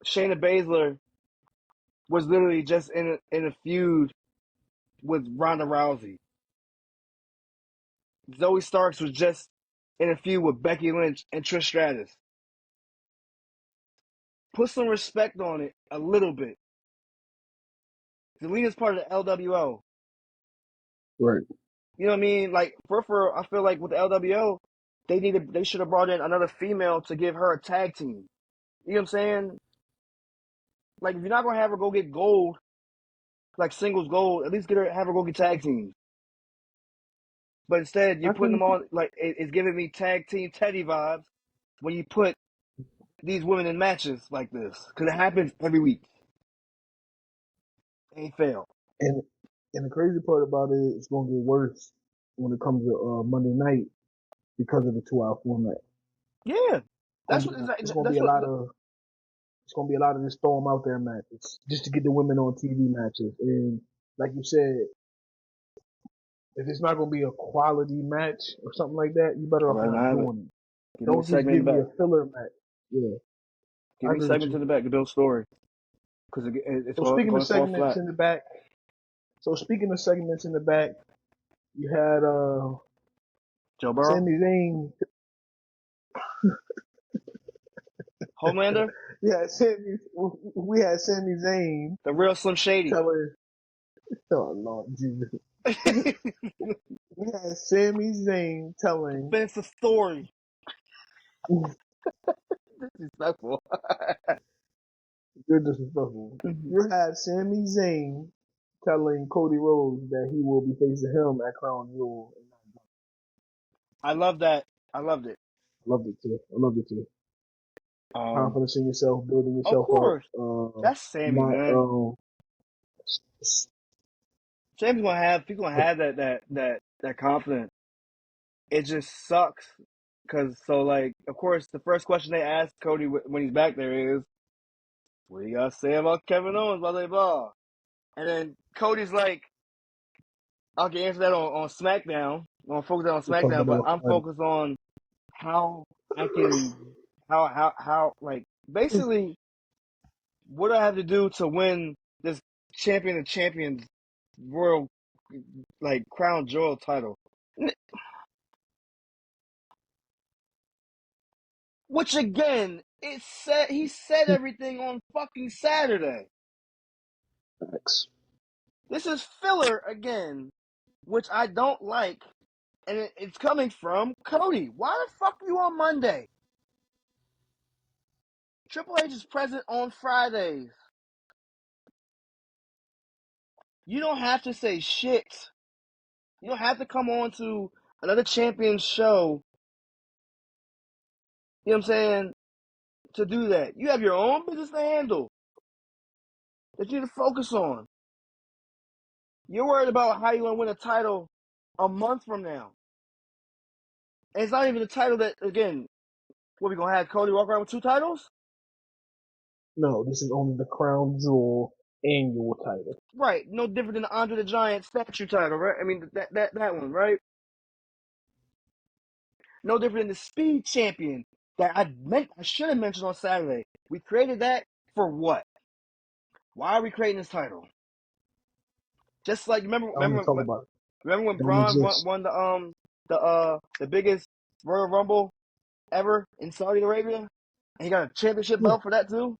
Shayna Baszler was literally just in a feud with Ronda Rousey. Zoe Starks was just in a feud with Becky Lynch and Trish Stratus. Put some respect on it a little bit. Zelina's part of the LWO. Right. You know what I mean? Like I feel like with the LWO, they should have brought in another female to give her a tag team. You know what I'm saying? Like if you're not gonna have her go get gold, like singles gold, at least have her go get tag teams. But instead, I you're putting agree them with you. on like it's giving me tag team Teddy vibes when you put these women in matches like this because it happens every week. It ain't fail. And and the crazy part about it, it's gonna get worse when it comes to Monday night because of the 2 hour format. Yeah, It's gonna be that's what. It's gonna be a lot of this throw 'em out there matches just to get the women on TV matches. And like you said, if it's not gonna be a quality match or something like that, you better I'd off rather not not have it. doing it. Give me a Don't just segment in give the me back. a filler match. Yeah, Give I me a agree with segment you. in the back to build story. Because it's So going speaking of to fall segments flat. in the back, you had Joe Burrow? Sami Zayn. Homelander? We had Sami Zayn The real Slim Shady. telling. Oh Lord Jesus. We had Sami Zayn telling. Finish the story. Disrespectful. You're disrespectful. You had Sami Zayn telling Cody Rhodes that he will be facing him at Crown Jewel. I love that. I loved it. Loved it too. I loved it too. Um, Confidence in yourself, building of yourself up. course. That's Sammy, Not man. Sam's gonna have people gonna have that confidence. It just sucks because like of course the first question they ask Cody when he's back there is, "What do you gotta say about Kevin Owens?" Blah blah blah. And then Cody's like, "I can answer that on SmackDown. I'm gonna focus on we'll talk SmackDown, about it but on I'm Friday. focused on how I can how like basically what do I have to do to win this champion of champions royal like crown jewel title." Which again, he said everything on fucking Saturday. Facts. This is filler again, which I don't like, and it's coming from Cody. Why the fuck are you on Monday? Triple H is present on Fridays. You don't have to say shit. You don't have to come on to another champion show. You know what I'm saying? To do that. You have your own business to handle that you need to focus on. You're worried about how you're going to win a title a month from now. And it's not even a title that, again, what, we going to have Cody walk around with 2 titles? No, this is only the Crown Jewel annual title. Right. No different than the Andre the Giant statue title, right? I mean, that one, right? No different than the Speed Champion that I should have mentioned on Saturday. We created that for what? Why are we creating this title? Just like I don't even talk about it. remember when Don't Braun exist. won the biggest Royal Rumble ever in Saudi Arabia, and he got a championship Yeah. belt for that too.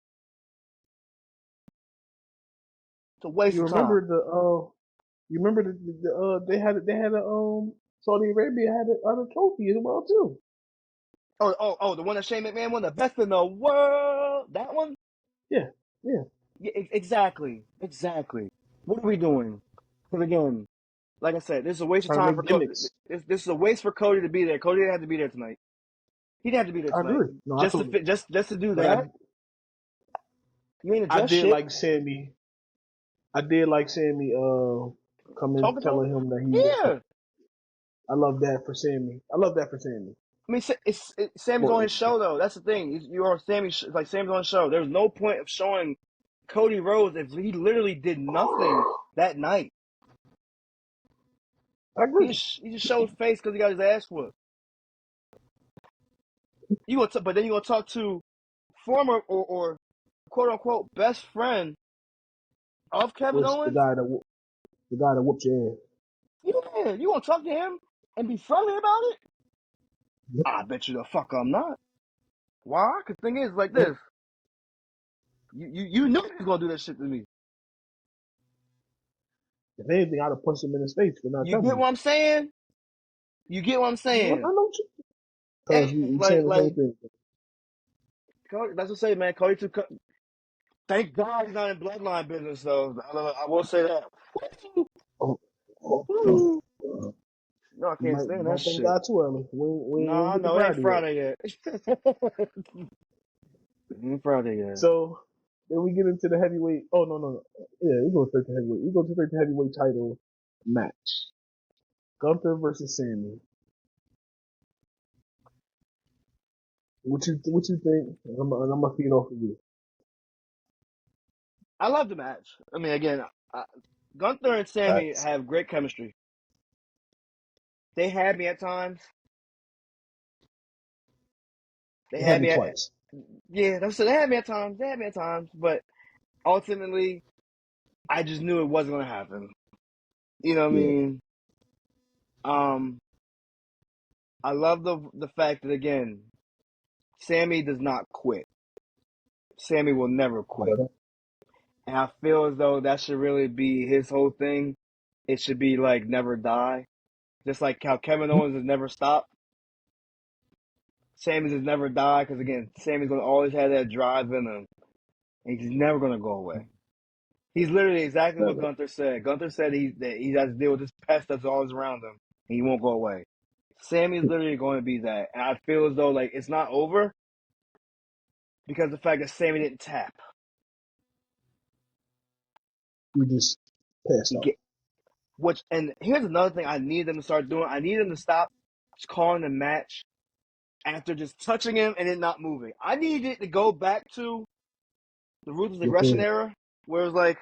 It's a waste You of time. remember they had a Saudi Arabia had a trophy as well too. Oh, the one that Shane McMahon won, the best in the world. That one? Yeah, yeah. Yeah, exactly. What are we doing? Because again, like I said, this is a waste of Trying to time make for Cody. gimmicks. This is a waste for Cody to be there. Cody didn't have to be there tonight. He didn't have to be there I tonight. agree. No, I totally. Just to do But that. You ain't I address did shit. like Sammy. I did like Sammy. Coming Talking to him. telling him that he was. Yeah. I love that for Sammy. I love that for Sammy. I mean, Sammy's on Well, his show though. That's the thing. You are Sammy. Like Sammy's on his show. There's no point of showing Cody Rhodes if he literally did nothing that night. I agree. He just showed face because he got his ass whooped. But then you gonna talk to former or quote unquote best friend of Kevin Was Owens. the guy that whooped your ass. Yeah, you gonna talk to him and be friendly about it? Yep. I bet you the fuck I'm not. Why? Cause the thing is like this. You knew he was gonna do that shit to me. If anything, I'd have punched him in his face for not You telling get me. what I'm saying? I know what you. Cause And we saying the same thing. Cody, that's what I say, man. Cody too. Thank God he's not in bloodline business, though. I will say that. Oh, oh. No, I You can't might stand that don't thank shit. God too early. We No, ain't get to no, it ain't Friday yet. Friday yet. It ain't Friday yet. So then we get into the heavyweight. Oh no. Yeah, we go straight to heavyweight. We go straight to heavyweight title match. Gunther versus Sammy. What you think? I'm gonna feed off of you. I love the match. I mean, again, Gunther and Sammy Facts. have great chemistry. They had me at times. They They had had me me at twice. yeah. They had me at times. They had me at times, but ultimately, I just knew it wasn't going to happen. You know what I Yeah. mean? Um, I love the fact that again, Sammy does not quit. Sammy will never quit, and I feel as though that should really be his whole thing. It should be like never die, just like how Kevin Owens has never stopped. Sammy's has never died because again, Sammy's gonna always have that drive in him, and he's never gonna go away. He's literally exactly what Never. Gunther said. Gunther said that he has to deal with this pest that's always around him, and he won't go away. Sammy's literally going to be that, and I feel as though like it's not over because of the fact that Sammy didn't tap. You just passed He out. get which, and here's another thing I need them to start doing. I need them to stop calling the match after just touching him and then not moving. I need it to go back to the ruthless aggression Before era, where it was like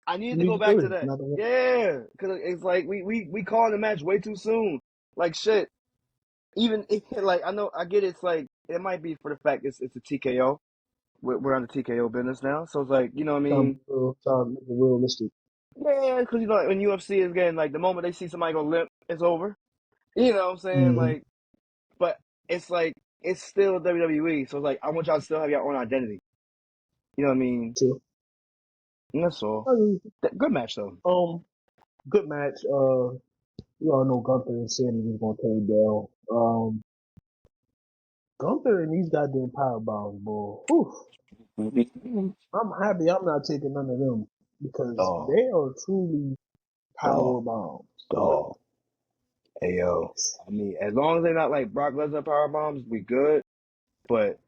I you needed to need go the back to 30, that. not the one. Yeah, because it's like we calling the match way too soon. Like shit. Even like I know I get it's like it might be for the fact it's a TKO. We're on the TKO business now, so it's like you know what I Trying to mean. be real, trying to make it realistic. Yeah, because you know when UFC is getting like the moment they see somebody go limp, it's over. You know what I'm saying? Mm-hmm. Like, but it's like it's still WWE, so it's like I want y'all to still have your own identity. You know what I mean? So, And that's all. I mean, Good match though. good match. You all know Gunther and Sammy was gonna take it down. Gunther and these goddamn power bombs, boy. Whew. I'm happy I'm not taking none of them because Dog, they are truly dog, power bombs. Like, dog. Hey yo, I mean, as long as they're not like Brock Lesnar power bombs, we good. But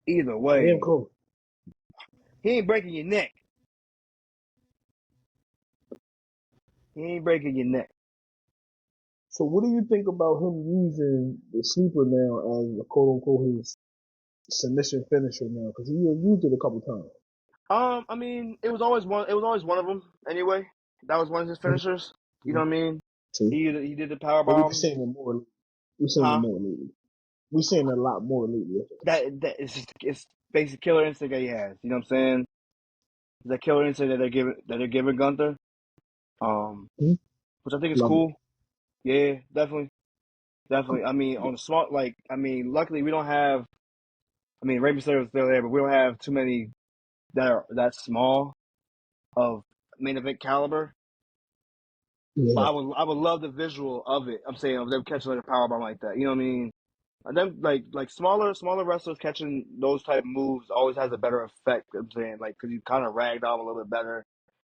either damn way, close. he ain't breaking your neck. He ain't breaking your neck. So what do you think about him using the sleeper now as a quote unquote his submission finisher now? Because he has used it a couple times. I mean, it was always one. It was always one of them. Anyway, that was one of his finishers. You know Mm-hmm. what I mean? See? He did the power But we've been bomb, saying it more. We're saying it huh? more lately. We're saying it a lot more lately. That is just it's basic killer instinct that he has. You know what I'm saying? The killer instinct that they're giving Gunther. Um, Mm-hmm. which I think is Love it. cool. Yeah, definitely, definitely. I mean, on the smart, like, I mean, luckily we don't have. I mean, Rey Mysterio is still there, but we don't have too many that are that small of main event caliber. But Yeah. I would love the visual of it. I'm saying of them catching like a power bomb like that. You know what I mean? And then like smaller wrestlers catching those type of moves always has a better effect. I'm saying like because you kind of ragged off a little bit better.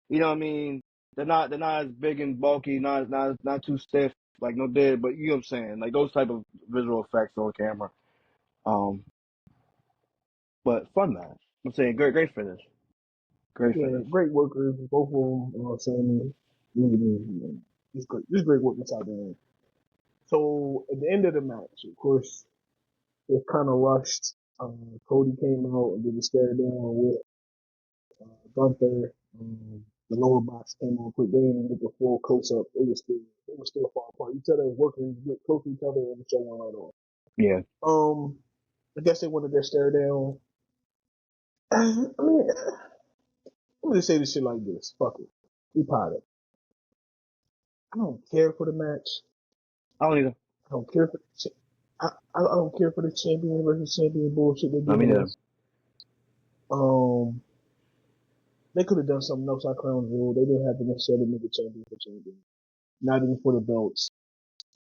You know what I mean? They're not as big and bulky, not too stiff like no did, but you know what I'm saying? Like those type of visual effects on camera. Um, but fun match. I'm saying great finish, great Yeah, finish. great workers, both of them. You know what I'm saying? Really, it's great. It's great work inside the ring. So at the end of the match, of course, it kind of rushed. Cody came out and did a stare down with Gunther. The lower box came on quick. They didn't get the full close up. It was still far apart. You tell they were working get close to each other and the show went right on. Yeah, I guess they wanted their stare down. I mean, I'm gonna say this shit like this. Fuck it. We pot it. I don't care for the match. I don't either. I don't care for I don't care for the champion versus champion bullshit they're I mean, giving us. Um, they could have done something else. I Crown Jewel. They didn't have to necessarily make a champion for champion. Not even for the belts.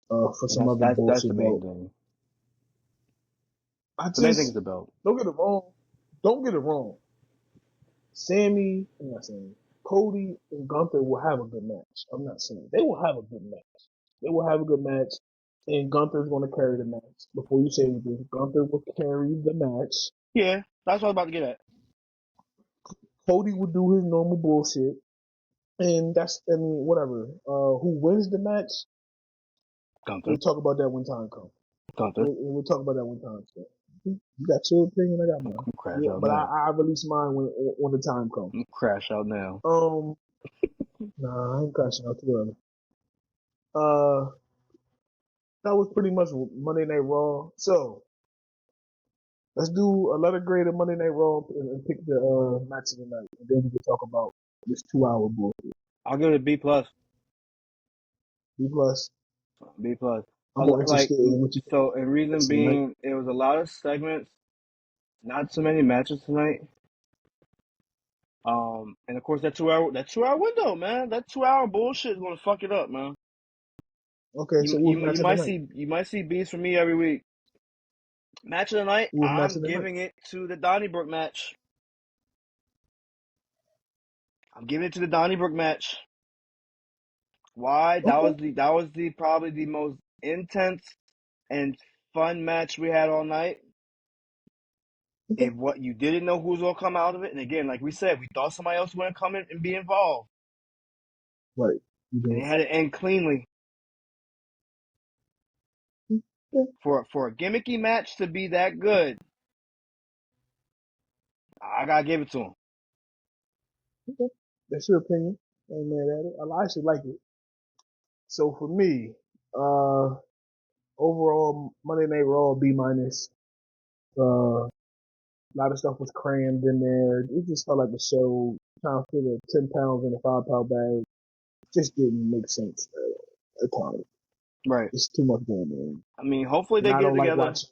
For and some other that's the bullshit main belt. thing. I The main thing is just the belt. don't get it wrong. Don't get it wrong. I'm not saying Cody and Gunther will have a good match. I'm not saying they will have a good match. They will have a good match, and Gunther's going to carry the match. Before you say anything, Gunther will carry the match. Yeah, that's what I was about to get at. Cody will do his normal bullshit, and I mean, whatever. Who wins the match? Gunther. We'll talk about that when time comes. Gunther. We'll talk about that one time. So. You got your opinion, I got mine. I'm crash Yeah, out but now. I release mine when the time comes. I'm crash out now. Nah, I ain't crashing out too early. Uh, that was pretty much Monday Night Raw. So let's do a letter grade of Monday Night Raw and pick the match of the night, and then we can talk about this 2 hour bullshit. I'll give it a B plus. B plus. B plus. I'm more interested in what you think So, and of reason the night. being, it was a lot of segments, not so many matches tonight. And of course that 2 hour window, man. That 2 hour bullshit is gonna fuck it up, man. Okay, so what was match of the night? You might see B's from me every week. Match of the night, What was match I'm of the night? giving it to the Donnybrook match. I'm giving it to the Donnybrook match. Why? Okay. That was the probably the most intense and fun match we had all night. Okay. If what you didn't know who was gonna come out of it, and again, like we said, we thought somebody else was gonna come in and be involved, Right. You and did. they had to end cleanly. Yeah. For a gimmicky match to be that good, I gotta give it to him. Okay. That's your opinion. I ain't mad at it. I actually like it. So for me, overall Monday Night Raw B minus. A lot of stuff was crammed in there. It just felt like a show trying to fit 10 pounds in a 5 pound bag. Just didn't make sense at times. Right. It's too much going on. I mean, hopefully And they I get it don't like together. watching.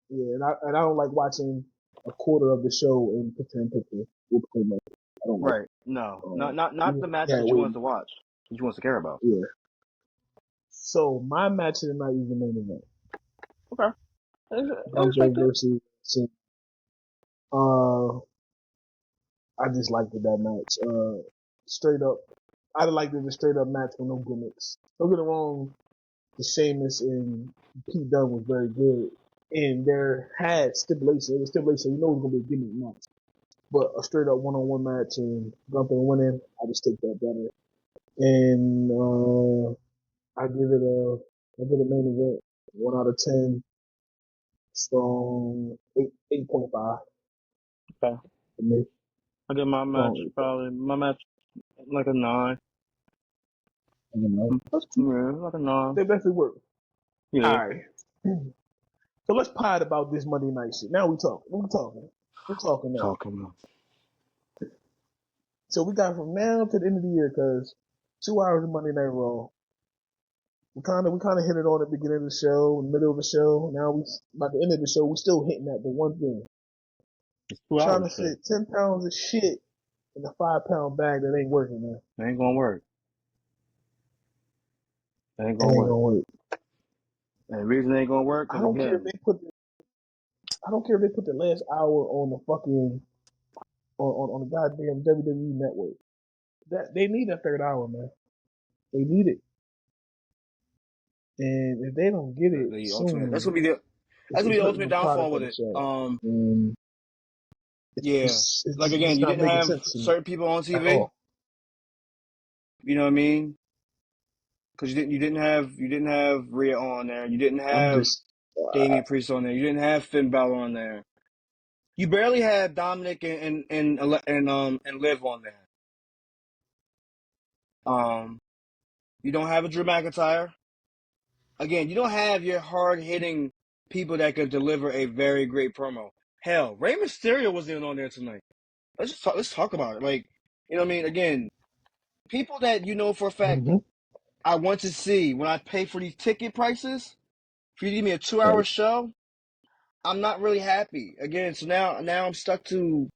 Yeah, and I don't like watching a quarter of the show in picture in picture with playmakers. I don't like. Right. No, Even not the if matches they had that you way, want us to watch, that you want us to care about. yeah. So my match of the night is the main event. Okay. I Gunther respect it. versus Cena. Uh, I just liked it, that match. Straight up, I liked it a straight up match with no gimmicks. Don't get it wrong, the Sheamus and Pete Dunne was very good, and there had stipulation. It was stipulation. You know it was gonna be a gimmick match, but a straight up one on one match and Gunther winning, I just take that better. And I give it a main event 1 out of 10, strong 8.5 Okay. for me. I give my match Strong 8.5. probably like a 9. I don't know. That's cool. Yeah, like a 9. They definitely work. Yeah. All right. So let's pod about this Monday night shit. Now we talking. We talking. We're talking now. Talking. So we got from now to the end of the year, cause 2 hours of Monday Night Raw. We kind of hit it on at the beginning of the show, in the middle of the show. Now by the end of the show, we still hitting at the one thing. It's 2 Trying to hours. fit 10 pounds of shit in a 5 pound bag that ain't working, man. It ain't gonna work. It ain't It gonna ain't work. gonna work. And the reason it ain't gonna work, I because don't care if again, they put the, I don't care if they put the last hour on the fucking on the goddamn WWE network. That they need that third hour, man. They need it. And if they don't get it the ultimate. soon, That's gonna it's be the hurting ultimate the downfall product with of the it. show. And Yeah. Like it's again, just you not didn't making have sense to me certain people on at TV. all. You know what I mean? Because you didn't have Rhea on there. You didn't I'm have just, Damian Priest on there. You didn't have Finn Balor on there. You barely had Dominic and Liv on there. You don't have a Drew McIntyre. Again, you don't have your hard hitting people that could deliver a very great promo. Hell, Rey Mysterio wasn't even on there tonight. Let's talk about it. Like, you know what I mean? Again, people that you know for a fact mm-hmm. I want to see when I pay for these ticket prices. If you give me a 2 hour Right. show, I'm not really happy. Again, so now I'm stuck to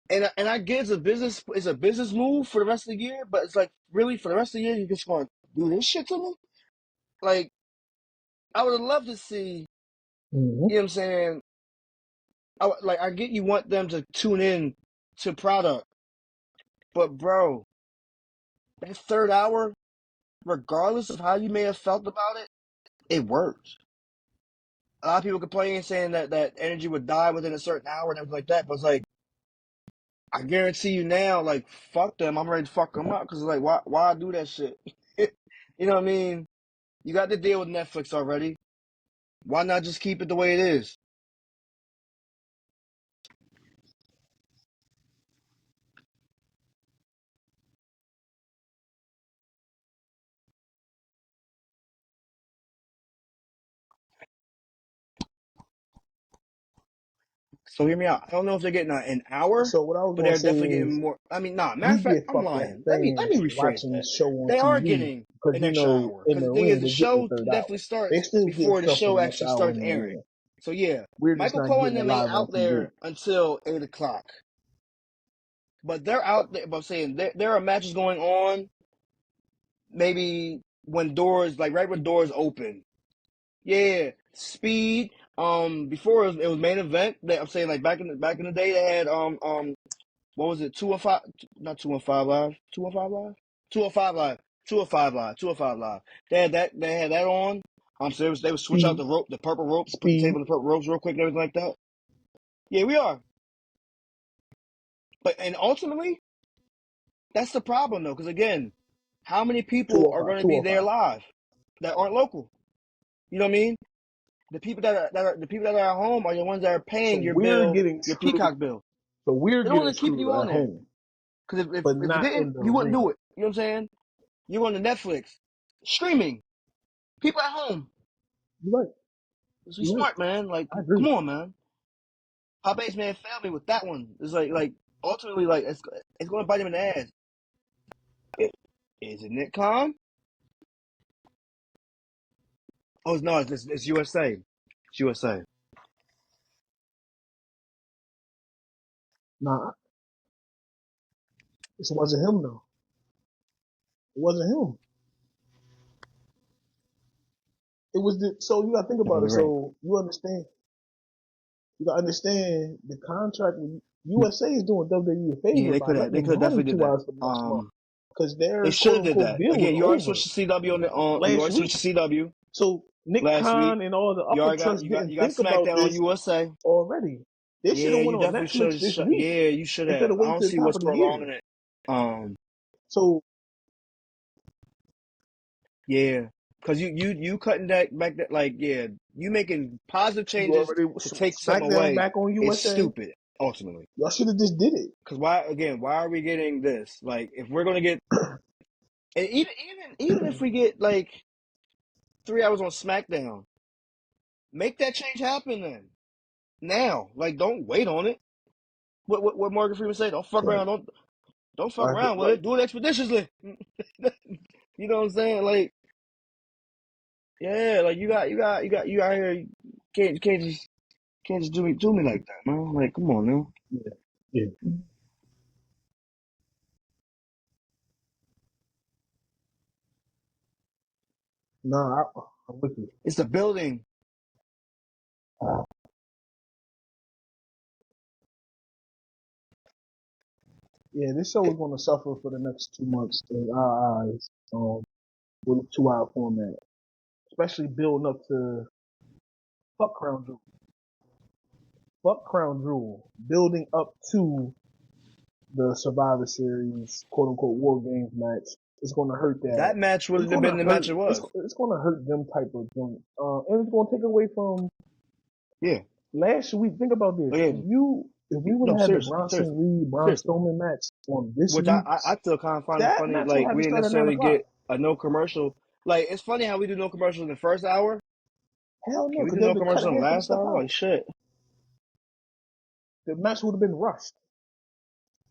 and I get it's a business move for the rest of the year, but it's like really for the rest of the year you're just gonna do this shit to me? Like I would have loved to see, Mm-hmm. you know what I'm saying? I get you want them to tune in to product, but bro, that third hour, regardless of how you may have felt about it, it worked. A lot of people complaining saying that energy would die within a certain hour and everything like that, but it's like I guarantee you now, like fuck them, I'm ready to fuck them up because like why do that shit? You know what I mean? You got the deal with Netflix already. Why not just keep it the way it is? So hear me out. I don't know if they're getting an hour, So what I was but gonna they're say definitely getting is, more. I mean, nah. Matter we of fact, get I'm fucked as lying. Let me fans rephrase watching the that. show on They are TV getting because an extra hour in because the the thing is, ring the they get the show third definitely hour. They starts still get before the stuff for show the next actually hour starts in the airing. ring. So yeah, We're just Michael not Cole and getting it them ain't live on out TV. there until 8 o'clock. But they're out there. But I'm saying there are matches going on. Maybe when doors, like right when doors open. Yeah, speed. Before it was main event. I'm saying like back in the day they had what was it? 205, not 215 live, 215 live, 205 live, 205 live, 205 live. They had that on. So they would switch out Speed, the purple ropes, put the tape speed. on the purple ropes real quick and everything like that. Yeah, we are. And ultimately, that's the problem though, because again, how many people are 205, going to be there 205. live that aren't local? You know what I mean? The people the people that are at home are the ones that are So paying your we're bill, getting your screwed. Peacock bill. So we're They're the getting ones that keeping screwed you on at there. home, Because if but you not didn't, in the you wouldn't do ring. it. You know what I'm saying? You on the Netflix, streaming, people at home. You're right. Let's be You're right. smart, man. Like, I agree. come on, man. Pop Ace Man failed me with that one. It's like ultimately, like it's going to bite him in the ass. Is it Nitcom? Oh no, it's USA. It's USA. Nah, it wasn't him though. It wasn't him. It was the. So you gotta think No, about it. you're right. So you understand. You gotta understand the contract with USA is doing WWE a Yeah, favor they by could have. letting They them could have run definitely these did 2 hours for that. next month because their They should quote have did unquote that. deal was Again, you already over switched to CW on the you last already switched week. to CW So Nick last week. Khan and all the You upper already got trust you got didn't you got think about SmackDown on this USA. already. They should Yeah, have went you on definitely should Netflix have. this week Yeah, you should instead have. of I waiting don't to the see top what's of the year. prolonging it. So Yeah, because you cutting that back that like yeah, you making positive you changes already to take something SmackDown away back on is USA. stupid ultimately. Y'all should have just did it. Because why are we getting this? Like if we're gonna get and even if we get like 3 hours on SmackDown, make that change happen then. Now, like don't wait on it. What Morgan Freeman say? Don't fuck Right. around. Don't fuck around with Right. it. Do it expeditiously. You know what I'm saying? Like yeah, like you out here. You can't just do me like that, man. Like come on now. Yeah. Yeah. Nah, I'm with you. It's the building. Yeah, this show is going to suffer for the next 2 months in our eyes with a 2 hour format, especially building up to fuck Crown Jewel. Fuck Crown Jewel. Building up to the Survivor Series, quote unquote, War Games match. It's going to hurt that. That match It's wouldn't have going to been the match hurt. it It's, was. it's going to hurt them type of joints. And it's going to take away from Yeah. last week. Think about this. Oh, yeah. If we would No, have had the seriously, Bronson seriously, Reed, Braun seriously. Strowman match on this Which I week's, still kind of find it that funny. match would Like have we to didn't start at 9 necessarily o'clock. get a no commercial. Like it's funny how we do no commercials in the first hour. Hell no, Can we because do they no would have cut commercials in the half of the last stuff hour? out. Like shit. The match would have been rushed.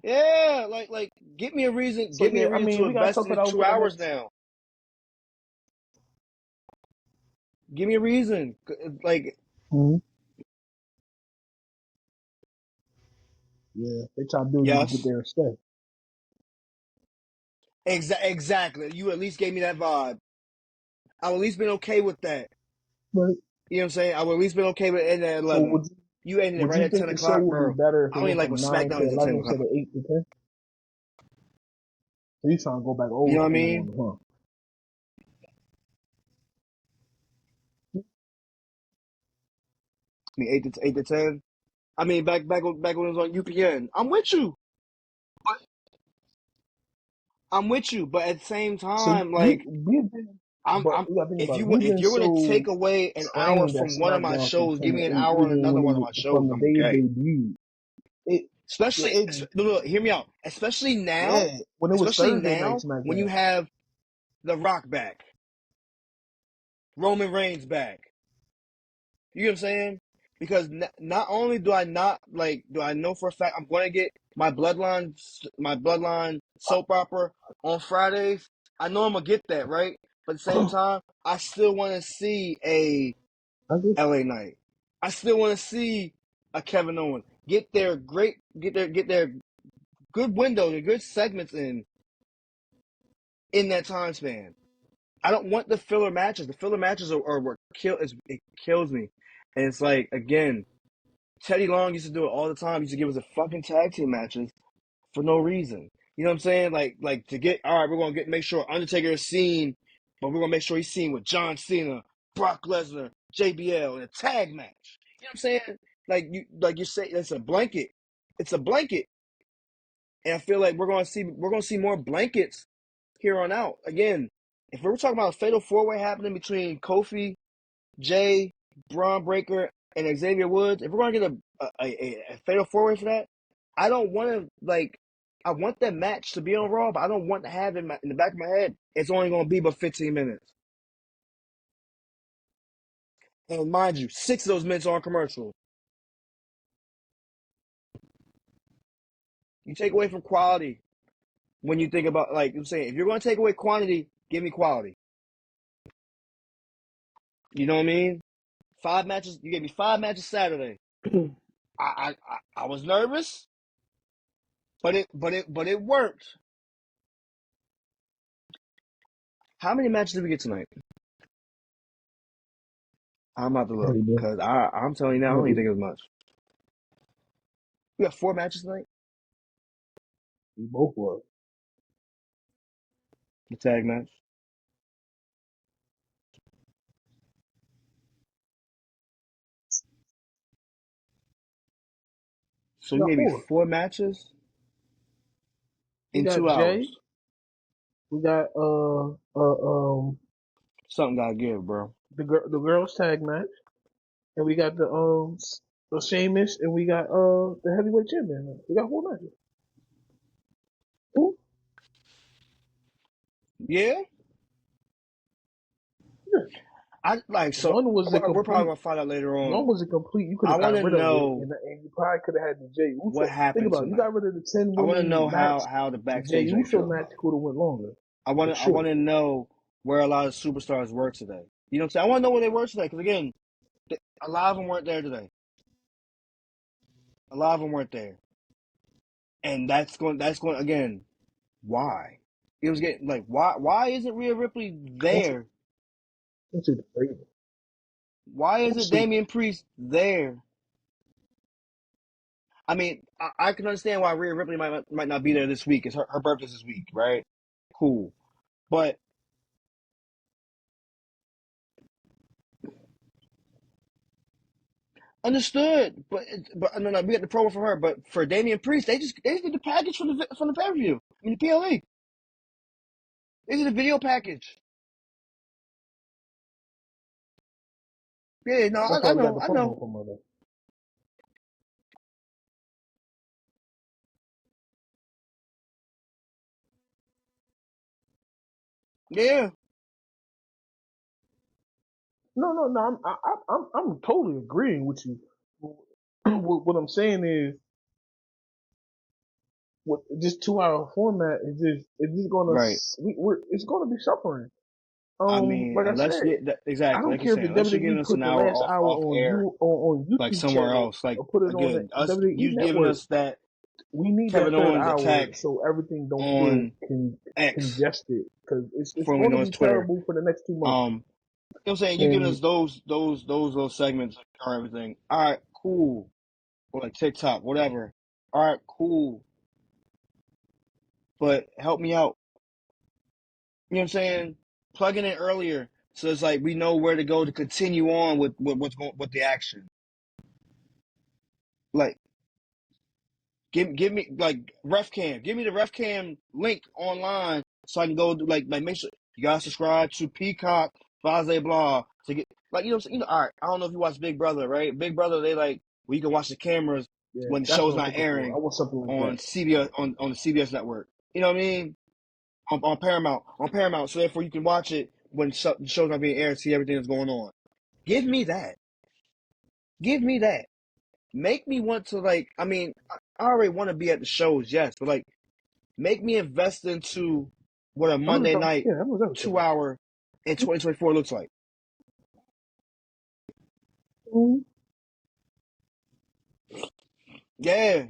Yeah, like give me a reason. So Give me yeah, a I reason to mean, we got to invest talk in the it out two for the hours next. now. Give me a reason. Like Mhm. Yeah, they try to build you to get yes, there and stay. exactly. You at least gave me that vibe. I would at least been okay with that. But You know what I'm saying? I would at least been okay with ending at so 11. You ended it would right you at think 10 the show o'clock, would be bro. better if I it don't even went like when from 9 to SmackDown is at 10 11 o'clock. instead of 8 to 10? So you trying to go back You old know what I school mean? on them, I mean, 8 to 10. I mean, back when it was on UPN. I'm with you. I'm with you, but at the same So time, like, we've been. But you gotta think if about it. We've if been you're gonna so take away an hour trained at from one of my SmackDown from shows, give me an 10 to 8, hour on even another when one of my shows. from the I'm day okay. it debuted. It, Especially, it, no, hear me out. Especially now, yeah, when it was Thursday night when you SmackDown. have The Rock back, Roman Reigns back. You know what I'm saying? Because not only do I not like, do I know for a fact I'm going to get my bloodline soap opera on Fridays. I know I'm gonna get that, right? But at the same time, I still want to see a I guess LA Knight. I still want to see a Kevin Owens get their good windows and good segments in that time span. I don't want the filler matches. The filler matches are what it kills me. And it's like, again, Teddy Long used to do it all the time. He used to give us a fucking tag team matches for no reason. You know what I'm saying? Like to get, all right, we're gonna make sure Undertaker is seen, but we're gonna make sure he's seen with John Cena, Brock Lesnar, JBL in a tag match. You know what I'm saying? Like you say, it's a blanket. It's a blanket, and I feel like we're gonna see more blankets here on out. Again, if we're talking about a fatal four way happening between Kofi, Jay, Braun Breaker, and Xavier Woods, if we're gonna get a fatal four way for that, I don't want to like. I want that match to be on Raw, but I don't want to have it in the back of my head. It's only gonna be but 15 minutes, and mind you, 6 of those minutes are on commercials. You take away from quality when you think about, like I'm saying, if you're gonna take away quantity, give me quality. You know what I mean? 5 matches. You gave me 5 matches Saturday. I was nervous, but it worked. How many matches did we get tonight? I'm about to look hey, bro. because I'm telling you now, I don't even think it was much. We got 4 matches tonight. We both were. The tag match. So We we got maybe 4. 4 matches We in got 2 Jay. hours. We got Something gotta give, bro. the girls tag match, and we got the Sheamus, and we got the heavyweight champion. We got 4 matches. Ooh, Yeah, yeah. I like so. One was a We're probably complete. gonna find out later One on. was a complete. You could I have want got to rid of it, know and you probably could have had the Jey what Uso. Think happened about it. You tonight. got rid of the 10 I want to know women match. how the The Jey backstage thing Uso should. match could have went longer for I want sure. to know where a lot of superstars were today. You know what I'm saying? I want to know where they were today because again, a lot of them weren't there today. A lot of them weren't there, and that's going again. Why? It was getting like why isn't Rhea Ripley That's there? that's it. Why isn't Actually, Damian Priest there? I mean, I can understand why Rhea Ripley might not be there this week. It's her birthday's this week, right? Cool, but understood. But no, we got the promo for her. But for Damian Priest, they just did the package from the pay per view. I mean the PLE. They did a video package. Yeah, no, that's why I we got know, the I know. promo from her. Yeah, No. I'm totally agreeing with you. What I'm saying is, what this 2 hour format is just gonna right. it's gonna be suffering. I mean, Like I unless said, I exactly don't like you're care if the saying, unless you're giving WWE us an put the hour last off hour air, on like YouTube somewhere channel else, like or put it on again, the us WWE you giving network. us that We need Kevin that third Owens hour attack so everything don't feel on X congested because it's formerly going to known as be Twitter. terrible for the next 2 months. You know what I'm saying? You giving And us those little segments or everything. All right, cool. Or like TikTok, whatever. All right, cool. But help me out. You know what I'm saying? Plug it in earlier so it's like we know where to go to continue on with what's going with the action. Like give me like ref cam. Give me the ref cam link online so I can go like make sure You gotta subscribe to Peacock, Faze Blah to get all right. I don't know if you watch Big Brother, right? Big Brother, they like where you can watch the cameras Yeah, when the that's show's what I'm not looking for. I airing want something like on that. CBS on the CBS network. You know what I mean? On Paramount. So therefore you can watch it when the show's not being aired, see everything that's going on. Give me that. Give me that. Make me want to I already want to be at the shows, yes, but make me invest into what a Monday night I know exactly 2 hour in 2024 looks like. Mm-hmm. Yeah.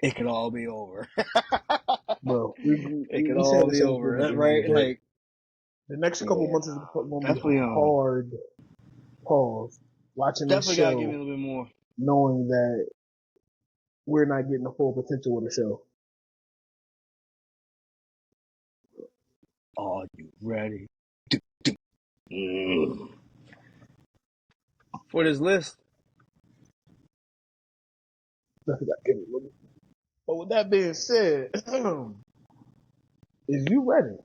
It could all be over. Bro, It could we say all the be same thing over, at the end of right? the day. The next couple Yeah, months is going to be definitely, hard. Pause. Watching this definitely gotta give me a show, little bit more. knowing that we're not getting the full potential of the show. Are you ready? For this list? But with that being said, is you ready?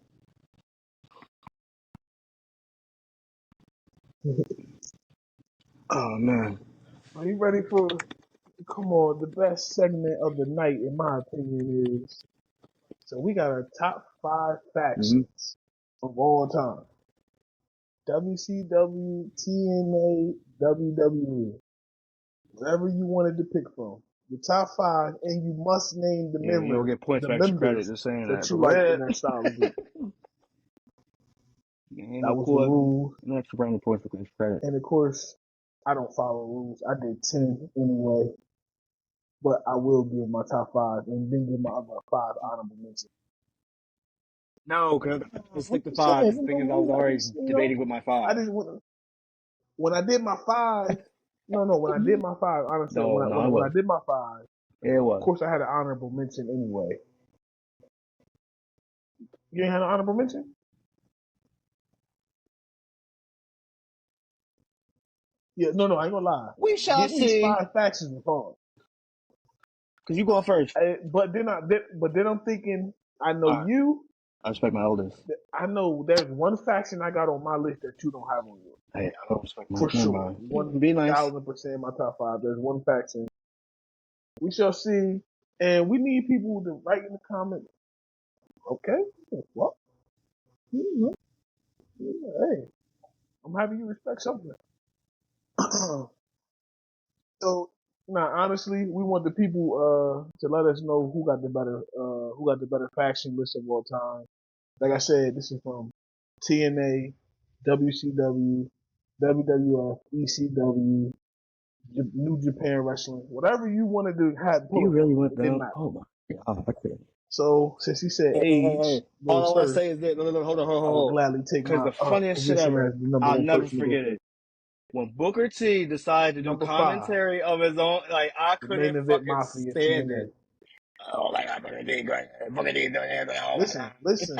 Oh man. Are you ready for? Come on, the best segment of the night, in my opinion, is so we got our top 5 Mm-hmm. factions of all time. WCW, TNA, WWE. Whatever you wanted to pick from. The top 5, and you must name You don't get points the for extra credit members just saying that that, but you go like in ahead. that style of group. Ain't That no was the cool. rules. No extra brownie points for extra credit. And of course, I don't follow rules. I did 10 anyway. But I will give my top 5 and then give my other 5 honorable mentions. No, because just stick to I'm 5. saying, The thing is, I was already debating with my I 5. just when I did my 5, when I did my 5, honestly, No, it when I was. did my 5, It of was. course I had an honorable mention anyway. You ain't had an honorable mention? Yeah, no, I ain't gonna lie. We shall Getting these see. 5 factions was hard. Because you going first. But then I'm thinking, I know All right. you. I respect my elders. I know there's one faction I got on my list that you don't have on yours. Hey, I don't respect my For never sure. mind. Be nice. 1,000% my top 5. There's one faction. We shall see. And we need people to write in the comments. Okay. Well, hey, I'm happy you respect something. So, honestly, we want the people to let us know who got the better faction list of all time. Like I said, this is from TNA, WCW, WWF, ECW, New Japan Wrestling, whatever you wanted to have You pull up. really went It didn't down? matter. Oh my god, I couldn't. So since he said age Hey. goes All I want to first, say is that, no, hold I will on. gladly take Because my the funniest shit position ever, as the number I'll one never person to go forget first. it. When Booker T decided to do Number 5, commentary of his own, I the main couldn't event fucking Mafia stand TNA. it. Oh my god, Booker T, great. Booker T doing everything. Oh my Listen.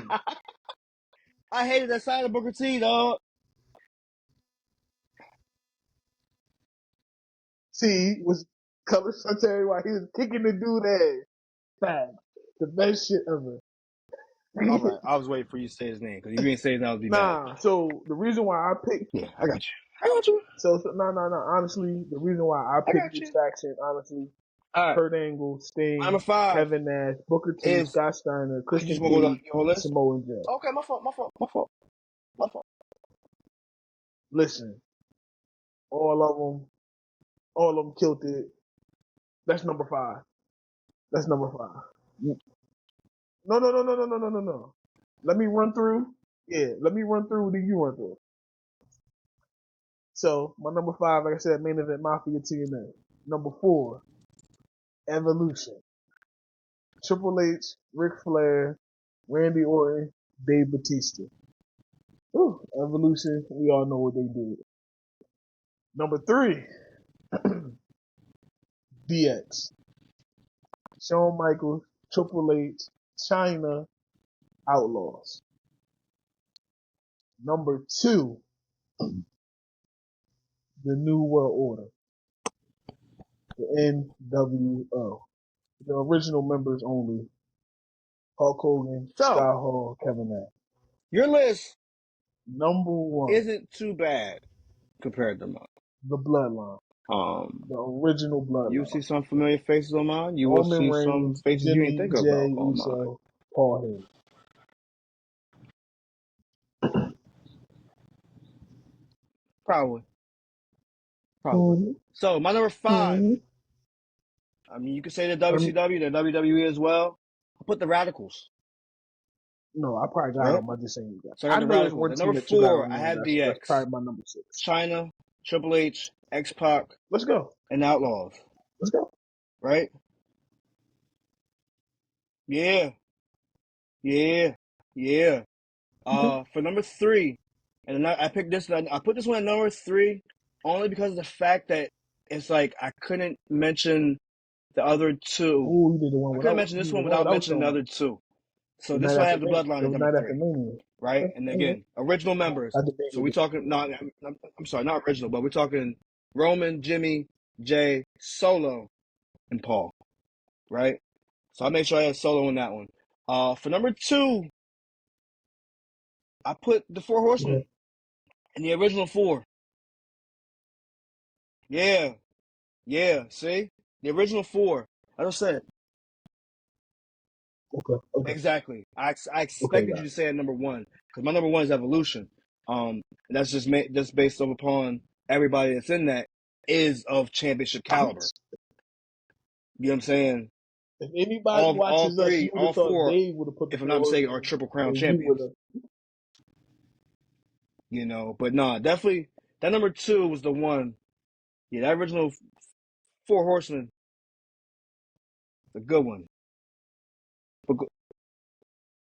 god. I hated that side of Booker T, dog. See, was color secretary while he was kicking the dude ass. Fact. The best shit ever. All right, I was waiting for you to say his name because if you didn't say his name, I would be mad. So the reason why I picked Yeah, I got you. Honestly, the reason why I I picked got this you. faction, honestly, All right, Kurt Angle, number Sting, 5 Kevin Nash, Booker T, is. Scott Steiner, You Christian just want to go down Cage, your whole list? Samoa Joe. Okay, my fault. Listen, all of them killed it. That's number 5. That's number 5. No. Let me run through. Yeah, let me run through. Then you run through. So my number 5, like I said, main event Mafia TNA. Number 4, Evolution. Triple H, Ric Flair, Randy Orton, Dave Batista. Ooh, Evolution, we all know what they did. Number 3, DX. Shawn Michaels, Triple H, China, Outlaws. Number 2, the New World Order, the NWO, the original members only: Hulk Hogan, So Scott Hall, Kevin Nash. your list Number one, isn't too bad compared to mine. the Bloodline, the original You Bloodline: see some familiar faces on mine. You will Roman see some Reigns, faces you didn't Jimmy, think about Jay on mine. Uso, Paul Heyman. Probably. Mm-hmm. So my number 5. Mm-hmm. I mean, you could say the WCW, the WWE as well. I'll put the Radicals. No, I probably got Yep. him. I just saying you got. So I got I the know there's Radicals. one At team number that you got 4, on I there. have That's DX, probably my number 6. China, Triple H, X-Pac, Let's go. and Outlaws. Let's go. Right? Yeah. For number 3, and I picked this. I put this one at number 3 only because of the fact that it's like I couldn't mention the other 2. Oh, you did the one I couldn't without. mention You this did the one one without without mentioning the showing. other 2. So The this night one I after have the Bloodline the at number night 3. after Mania. Right? Okay. And again, original members. I So we debated it. talking I'm sorry, not original, but we're talking Roman, Jimmy, Jay, Solo, and Paul. Right? So I made sure I had Solo in that one. For number 2, I put the Four Horsemen in the original 4. Yeah. See? The original 4. As I said. Okay. Exactly. I Okay, expected you got to it. say at number 1 because my number 1 is Evolution. And that's just based upon everybody that's in that is of championship caliber. You know what I'm saying? If anybody All watches us, you 3, would all have thought 4, Dave would have put the if I'm not Four mistaken, are Horsemen, Triple Crown and you would champions. have. You know, but nah, definitely that number 2 was the one. Yeah, that original Four Horsemen, the good one. But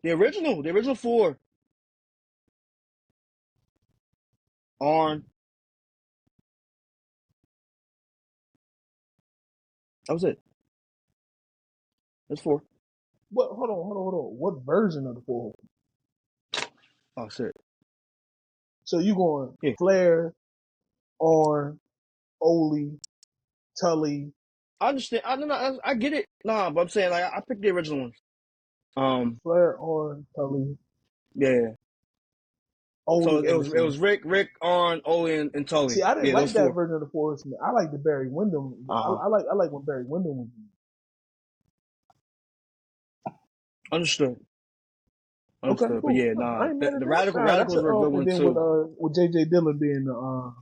the original 4, Arn. That was it. That's 4. What? Hold on. What version of the Four Horsemen? Oh shit. So you going Yeah. Flair, Arn, Ole, Tully? I understand. I don't know. I get it. Nah, but I'm saying like I picked the original ones. Flair, Arn, Tully, Yeah. So Ole, it and the was Sand. Rick, Arn, Ole, and See, Tully. I didn't Yeah, those like that 4. version of the Four Horsemen. I like the Barry Windham. Uh huh. I like when Barry Windham was. Understood. Okay, But cool. yeah, No, I nah. ain't mad at The that. Nah, that's radicals were a good and one then too. with JJ Dillon being the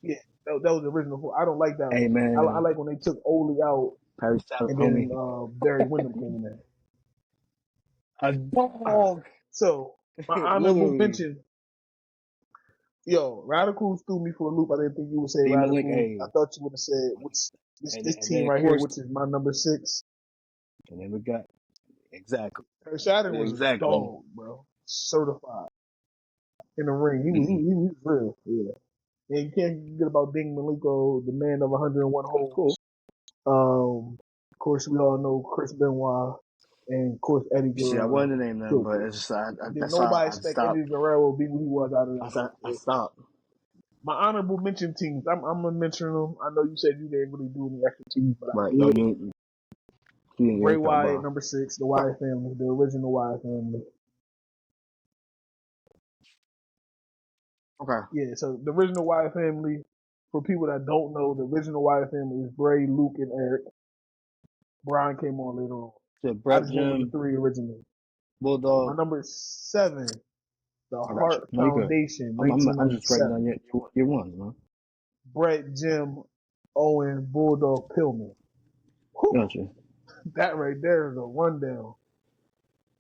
yeah, that was the original. I don't like that Hey one. I man, like when they took Ole out Perry Saddle, and homie. then Barry Windham came in there. A All right. dog. So my honorable Literally. mention, yo, Radicals threw me for a loop. I didn't think you would say Demon Link, Radicals. I hey. thought you would have said what's And this then team of right here, course, which is my number 6. and then we got exactly. Saturn was a dog, bro, certified in the ring. He was real, yeah. And you can't forget about Ding Malenko, the man of 101 Cool. holds. Of course, we all know Chris Benoit, and of course Eddie You see, I Guerrero. wanted to name them, but it's just Did that's how nobody I expect stopped. Eddie Guerrero to be who he was out of that group? I stopped. My honorable mention teams. I'm gonna mention them. I know you said you didn't really do any extra teams, but I Right. No, did. you Bray ain't talking Wyatt, about. number 6, the Wyatt family, the original Wyatt family. Okay. Yeah, so the original Wyatt family, for people that don't know, the original Wyatt family is Bray, Luke, and Eric. Brian came on later on. So I Brett, just went with the Jim, 3 originally. My Bulldog. number 7, the I got you. Hart No, you good. Foundation, I'm just writing 1997. down your ones, man. Brett, Jim, Owen, Bulldog, Pillman. Whew, Got you. that right there is a rundown.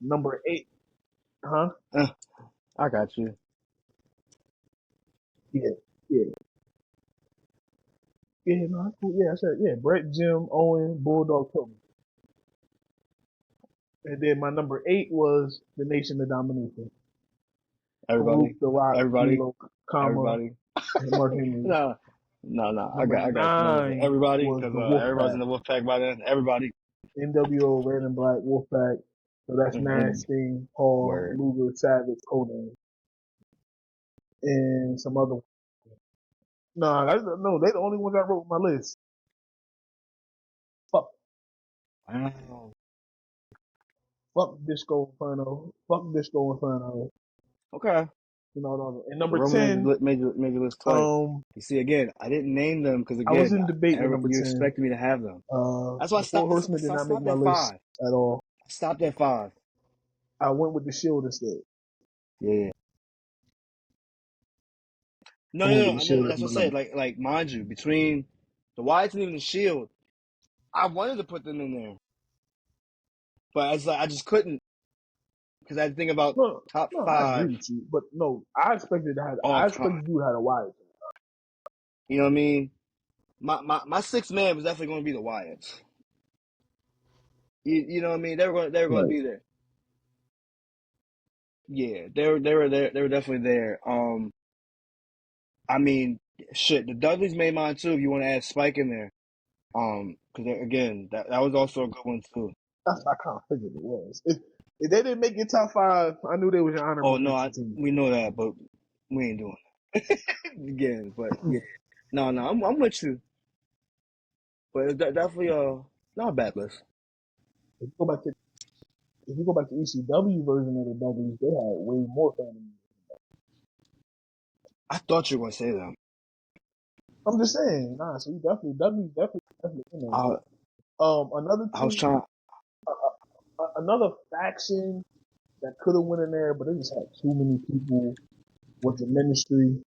Number 8, huh? I got you. Yeah, yeah. Yeah, no, that's cool. Yeah, I said, yeah, Brett, Jim, Owen, Bulldog, Pillman. And then my number 8 was the Nation of Domination. Everybody. Farouk, The Rock, Everybody. D'Lo, Kama, Everybody. and Mark Henry. No. I Number got you. No, 9 everybody, was because the everybody's in Wolfpack. the Wolfpack by then. Everybody. NWO, Red and Black, Wolfpack. So that's Nash, And Sting, Paul, word. Luger, Savage, Conan. and some other. No, they the only ones I wrote on my list. Fuck, Wow. fuck Disco Inferno. Fuck Disco Inferno. Okay. You know, and So number Roman 10, made your list twice. You see, again, I didn't name them because I was again, in debate with number you 10. expected me to have them. That's why I The Four stopped. Horsemen did I not make stopped my at list 5. at all. I stopped at 5. I went with the Shield instead. Yeah. I went with No. the I Shield know. as That's my what I said. number. Like, mind you, between the Wyatts and even the Shield, I wanted to put them in there, but I just couldn't because I had to think about No, top no, I agree 5 with you, but no, I expected all time. you to have a wide. You know what I mean? My sixth man was definitely going to be the Wyatts. You know what I mean? They were going to Right. be there. Yeah, they were there. They were definitely there. I mean, shit, the Dudleys made mine too. If you want to add Spike in there, because again, that was also a good one too. That's what I kind of figured it was. If they didn't make your top 5, I knew they was your Oh honorable no, mention team. we know that, but we ain't doing that again. But yeah, no, I'm with you. But it's definitely not a bad list. If you go back to ECW version of the Dudleys, they had way more fans. I thought you were gonna say that. I'm just saying, nah. So you Dudley's definitely in there. I, Another I was team, trying. another faction that could have went in there, but they just had too many people. Was the Ministry?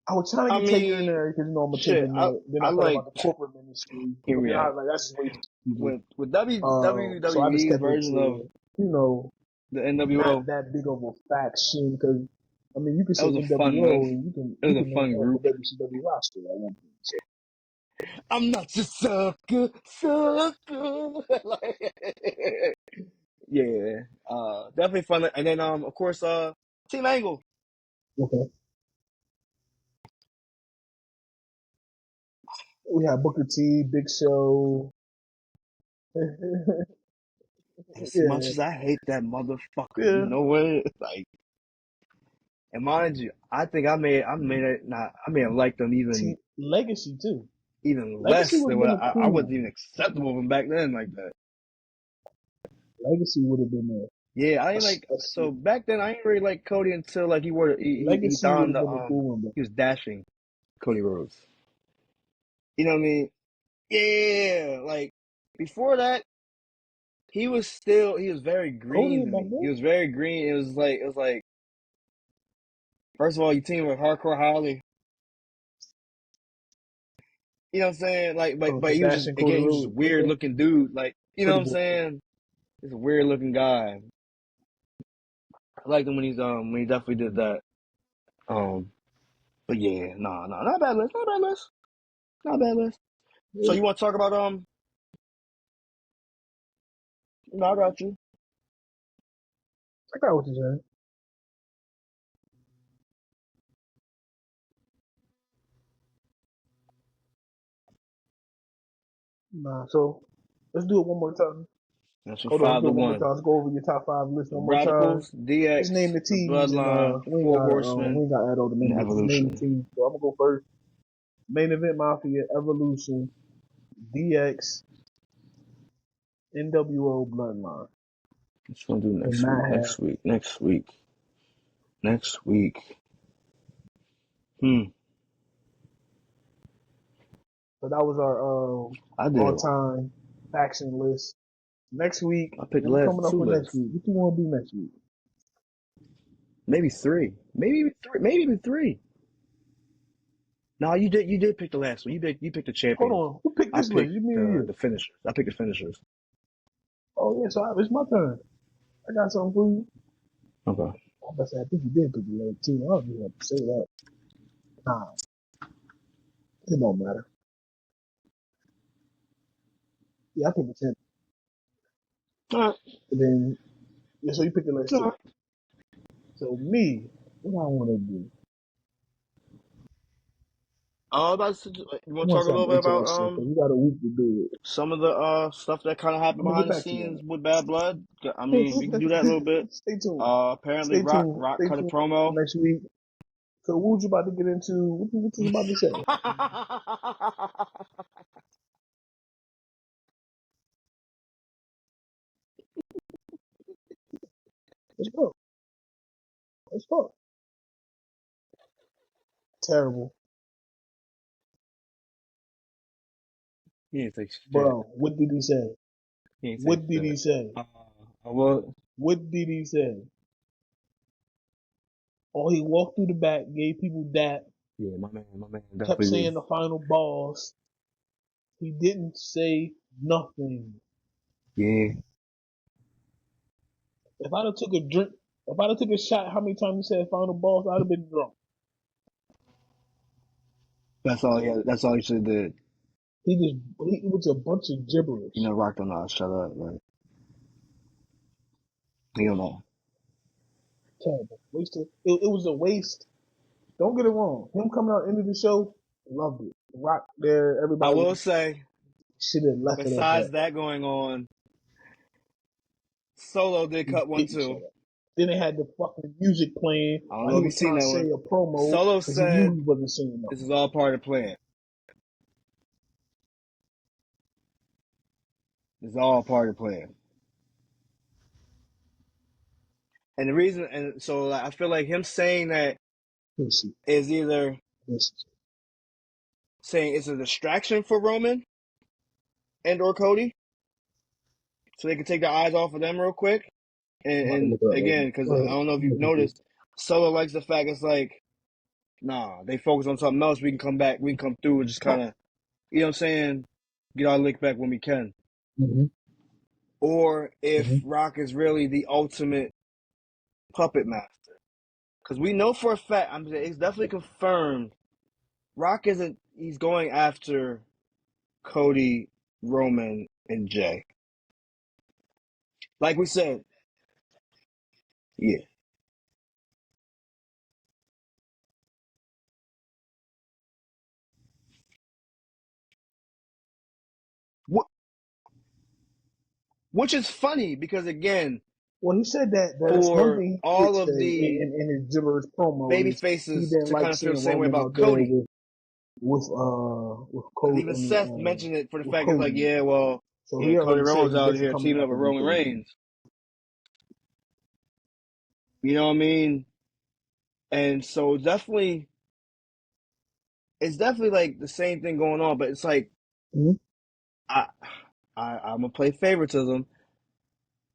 I was trying to I get Taker in mean, there because I'm gonna take shit. him there. Then I I thought like. about the corporate ministry, Hear but me then I out. was like, that's just way too many people. With So I just WWE's kept it version of to, you know, the not NWO, that big of a faction because I mean you can that say was a fun NWO list. and It you was a can name fun half the group. WCW roster at one point. So I'm not your sucker, sucker. Yeah, definitely fun. And then, of course, Team Angle. okay, we have Booker T, Big Show. As much Yeah, as I hate that motherfucker, you yeah. know what? Like, and mind you, I think I may have liked them Team Legacy too. even Legacy less would than have what been a I wasn't cool. even acceptable of them back then like that. Legacy would have been Yeah, I a, ain't like a, so back then. I ain't really like Cody until like he Legacy would donned have the been a cool one, but he was dashing Cody Rhodes. You know what I mean? Yeah, like before that, he was very Cody green to back me. He then. was very green. It was like first of all, you team with Hardcore Holly. You know what I'm saying? Like, Oh, but for he was just dashing Cody again, he was just a Rhodes. weird Okay, looking dude. Like, you know what pretty I'm boy. saying? He's a weird looking guy. I liked him when he definitely did that. Um, but yeah, not a bad list, not a bad list, not a bad list. So Yeah, you want to talk about No, I got you. I got what you're saying. Nah, so let's do it one more time. That's from Hold on, let's five do to it one more one. time. Let's go over your top 5 list The one more time. Radicals, Just name DX, the the teams and Bloodline, Four Horsemen, we ain't got to add all the and members. Just name the Evolution. teams. So I'm gonna go first. Main Event Mafia, Evolution, DX, NWO, Bloodline, What you gonna do and next week? Matt had. Next week. Hmm. So that was our I did. all time faction list. Next week, I picked the what we last coming up two for next lists. week? What you want to do next week? Maybe three. Maybe even three. Maybe even three. No, you did pick the last one. You picked the Hold champions. on, who picked I this list? picked You mean you? the finishers. I picked the finishers. Oh yeah, so it's my turn. I got something for you. Okay. I about to say, I think you did pick the last team. I don't even have to say that. Nah, it don't matter. Yeah, I picked the champion. All right. And then yeah, so you picked the last All two. right. So me, what I want to do? You want to want talk a little something bit about interesting because we got a week to do it. some of the stuff that kind of happened I'm gonna get behind the back to you scenes on with Bad Blood? I mean, we can do that a little that. bit. Stay tuned. Apparently, Stay tuned. Rock Stay cut a tuned promo. next week. So what was you about to get into? What you was about to say? Let's go. Let's go. Terrible. He ain't say shit. Bro, what did he say? He ain't say What did he shit. say? Well, What did he say? Oh, he walked through the back, gave people that, yeah, my man kept definitely saying was. the final boss. He didn't say nothing. Yeah, If I'd have took a drink, if I'd have took a shot, how many times he said final boss, I'd have been drunk. that's all. Yeah, that's all he should have did. It was a bunch of You gibberish. know, Rock don't know how to shut up. Like he don't know. Terrible. Wasted. It was a waste. Don't get it wrong. Him coming out into the show, loved it. Rock there, I everybody will say, should have left it at besides that. that going on, Solo did He cut one didn't shut too. up. Then they had the fucking music playing I don't while know he if you've was seen trying to that say one. a promo Solo because he knew said he wasn't saying this nothing. is all part of the plan. This is all part of the plan. And the reason, and so like, I feel like him saying that Listen, is either listen. saying it's a distraction for Roman and or Cody, so they can take their eyes off of them real quick. I'm about to And look it up right again, now. because Go I ahead. don't know if I'm you've looking for noticed, Solo likes the fact it's like, nah, they focus on something else. We can come back, we can come through and just kind of, you know what I'm saying, get our lick back when we can. you. Or if Mm-hmm. Rock is really the ultimate puppet master. Because we know for a fact, it's definitely confirmed, Rock isn't, he's going after Cody, Roman, and Jay. Like we said, yeah. What, which is funny because, again, Well, he said that that's one for thing he did all say of the in his gibberish promo baby is he faces didn't to kind like of feel seeing the same way Roman about out there Cody. with Because Cody even Seth mentioned it for the with fact it's like, Cody. yeah, well, So yeah, he Cody already said Rhodes he out basically here coming teaming up after with them Roman too. Reigns. You know what I mean? And so it's definitely like the same thing going on, but it's like Mm-hmm. I, I'm gonna play favoritism.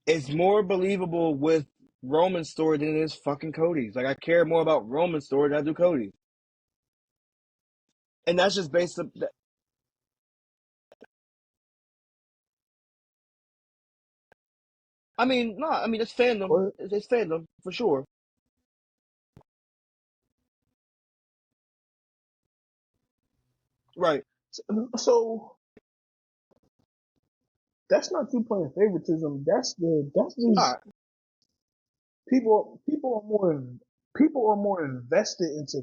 It's more believable with Roman's story than it is fucking Cody's. Like I care more about Roman's story than I do Cody's, and that's just based on. I mean, no, I mean it's Go fandom. ahead. It's fandom for sure. Right. So that's not you playing favoritism. That's All just right. people are more invested into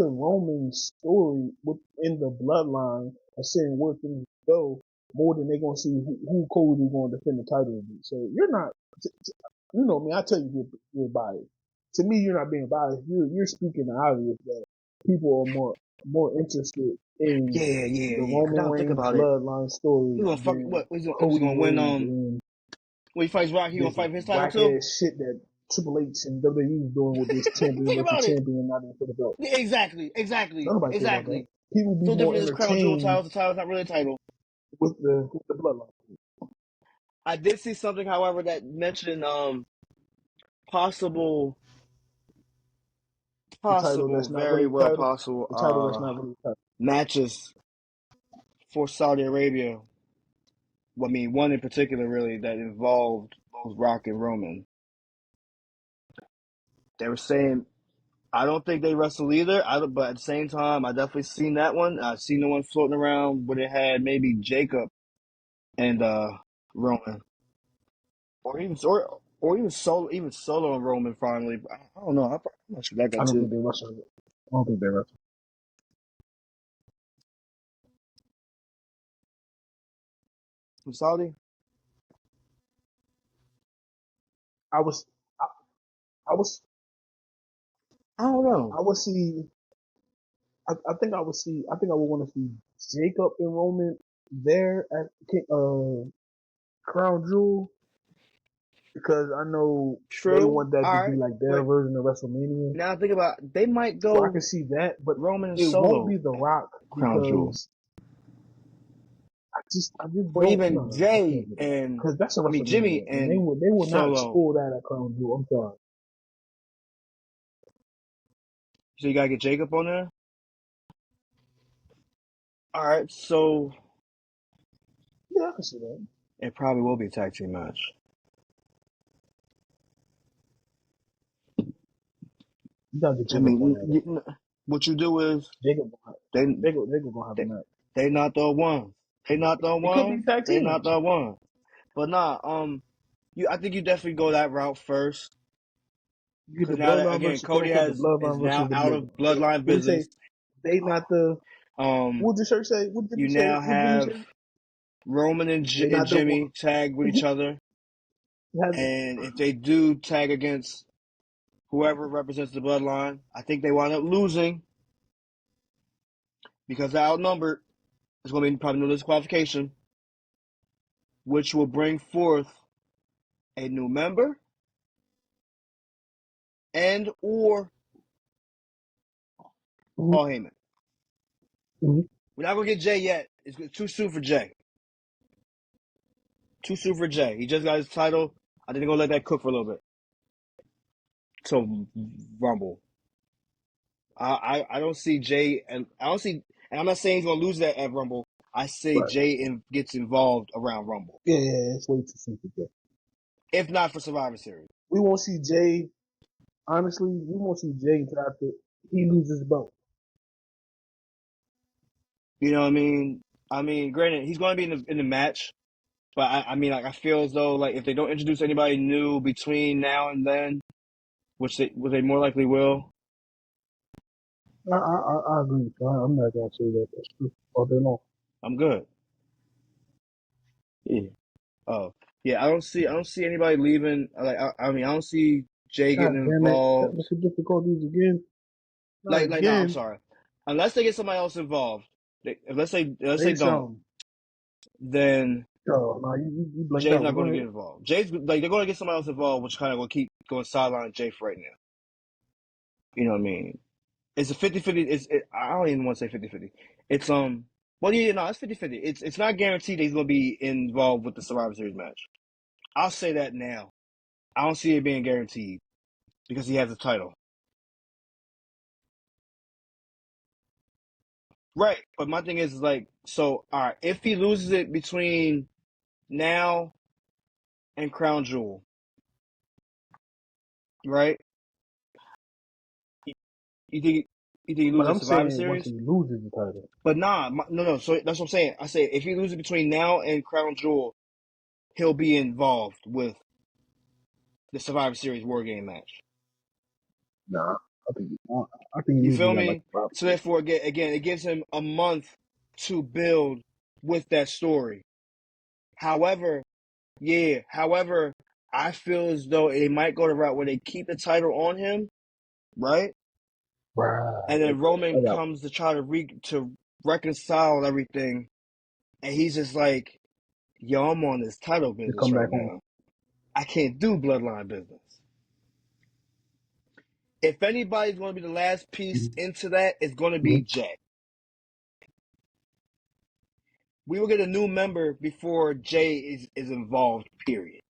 Roman's story within the bloodline and seeing where things go more than they're gonna see who Cody going to defend the title against. So you're not, you know me. I tell you you're biased. To me, you're not being biased. You're speaking the obvious that people are more interested in the Yeah. Because Roman now think Reigns about it. bloodline story He gonna fuck than what? He's Cody gonna win. Rhodes and When he fights Rock, he gonna this fight for his title whack too. ass shit that Triple H and WWE is doing with this champion Think versus about it. champion not even for the belt. Yeah, Nobody care about that. Exactly. People be So more different as crown jewel entertained titles. The title's not really a title. with the bloodline. I did see something, however, that mentioned possible, The title possible, that's not very really the well title. possible The title that's not really the title. matches for Saudi Arabia. I mean, one in particular, really, that involved both Rock and Roman. They were saying, I don't think they wrestle either. But at the same time, I definitely seen that one. I've seen the one floating around where it had maybe Jacob and Roman, or even solo and Roman finally. I don't know. I'm not sure that I got don't to. think they wrestle. I don't think they wrestle. With Saudi? I was, I, I was, I don't know. I would see. I think I would see. I think I would want to see Jacob and Roman there at Crown Jewel because I know they True. want that All to be right. like their But version of WrestleMania. now think about it. They might So I go can see that, but Roman and it won't Solo be The at Rock Crown Jewel. because I just Or don't even know. I Jay can't do that and because that's a I mean Jimmy WrestleMania, and they and will not Solo. spoil that at Crown Jewel. I'm sorry. So you gotta get Jacob on there? Alright, so Yeah, I can see that. it probably will be a tag team match. You gotta get I Jacob on mean, there. what you do is Jacob, they Jacob gonna have a they, match. they not the ones. They not the It could be a ones. tag They team not match. the ones. But nah, I think you definitely go that route first. You get the Cause now that Bloodline again, versus quote Cody unquote the is Bloodline versus now the out of Bloodline. bloodline What do you say? business. They not the. Um, What did the shirt say? What did you you say? now What did you have say? Roman They and not the one. Jimmy tag with each other, Have and if they do tag against whoever represents the bloodline, I think they wind up losing because they're outnumbered. It's going to be probably no disqualification, which will bring forth a new member and or mm-hmm, Paul Heyman. mm-hmm. We're not going to get Jay yet. It's too soon for Jay. Too soon for Jay. He just got his title. I think they're going to let that cook for a little bit. So Rumble. I don't see Jay, and I don't see, and I'm not saying he's going to lose that at Rumble. I say Right. Jay gets involved around Rumble, Yeah, it's way too soon for Jay. if not for Survivor Series. We won't see Jay. Honestly, we won't see Jay until after he loses the belt. You know what I mean? I mean, granted, he's going to be in the match, but I mean, like I feel as though like if they don't introduce anybody new between now and then, which they more likely will. I agree with you. I'm not gonna say that. That's true. All day long. I'm good. Yeah. Oh, yeah. I don't see anybody leaving. Like I mean, I don't see Jay getting God damn it! involved. Technical difficulties again. Not Like no, I'm again. sorry. Unless they get somebody else involved, unless they Say don't, something. then Oh, no, you blanked Jay's out. not Go going to get ahead. involved. Jay's like they're going to get somebody else involved, which kind of will keep going sideline Jay for right now. You know what I mean? It's a 50-50. I don't even want to say 50-50. It's well yeah, no, it's 50-50. It's not guaranteed that he's gonna be involved with the Survivor Series match. I'll say that now. I don't see it being guaranteed because he has the title. Right. But my thing is like, so all right, if he loses it between now and Crown Jewel, right? You think you think he But loses I'm the Survivor saying once Series? he loses the title. But nah, no. So that's what I'm saying. I say if he loses between now and Crown Jewel, he'll be involved with the Survivor Series War Game match. Nah, I think he You loses feel that like me? So prophecy. therefore, again, it gives him a month to build with that story. However, I feel as though they might go the route where they keep the title on him, right? Right. And then Okay. Roman I got comes to try to reconcile everything, and he's just like, "Yo, I'm on this title to business come right back home. now. I can't do bloodline business." If anybody's going to be the last piece Mm-hmm. into that, it's going to be Mm-hmm. Jay. We will get a new member before Jay is involved, period.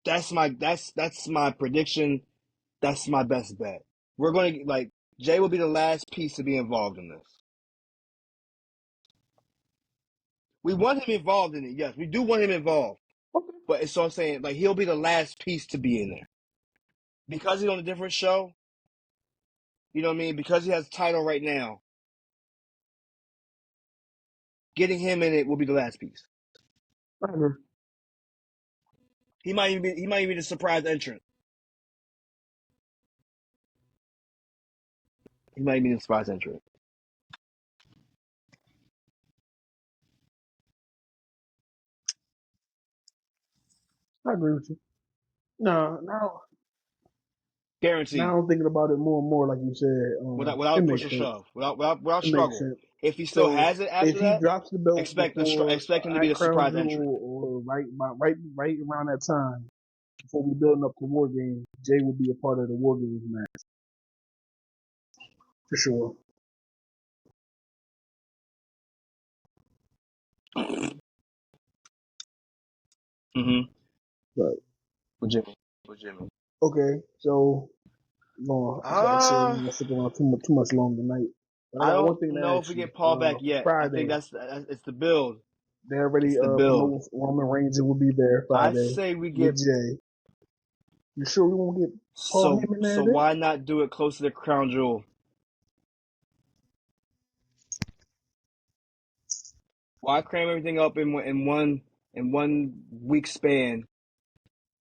That's my prediction. That's my best bet. We're gonna like Jay will be the last piece to be involved in this. We want him involved in it, yes. We do want him involved. Okay. But it's so I'm saying like he'll be the last piece to be in there. Because he's on a different show, you know what I mean? Because he has a title right now, getting him in it will be the last piece. I agree. He might even be the surprise entrant. He might be the surprise entrant. I agree with you. No, now Guaranteed. I'm thinking about it more and more, like you said. Without It a push makes or sense. shove. Without It makes struggle. sense. If he still So has it if after he that, drops the belt before expect him to be at the Crown surprise entrant. Jewel or right around that time, before we building up to War Games, Jay will be a part of the War Games match for sure. Mm-hmm. But With Jimmy. With Jimmy. okay, so no, I said we Uh ain't gonna stick around too much long tonight. But I I got one don't thing to know if ask we you. get Paul back yet. I think Friday, that's it's the build. they already It's the build. promoting Roman Reigns. It will be there I Friday say we with get Jay. You sure we won't get Paul so Heyman there so then? why not do it close to the crown jewel? Why cram everything up in one week span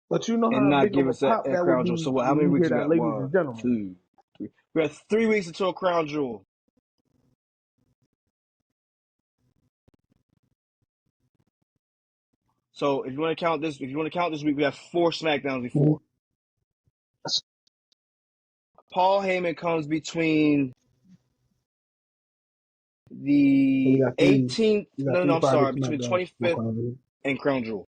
But you know and how not big of give a us pop that that would crown jewel? be So what, how when many you weeks hear we that, got? ladies and One, gentlemen. 2, 3. We got 3 weeks until a crown jewel. So if you want to count this week, we have 4 SmackDowns Mhm. before. Paul Heyman comes between So we the got three. 18th. We got No, three I'm Friday sorry, between the SmackDowns. 25th and Crown Jewel.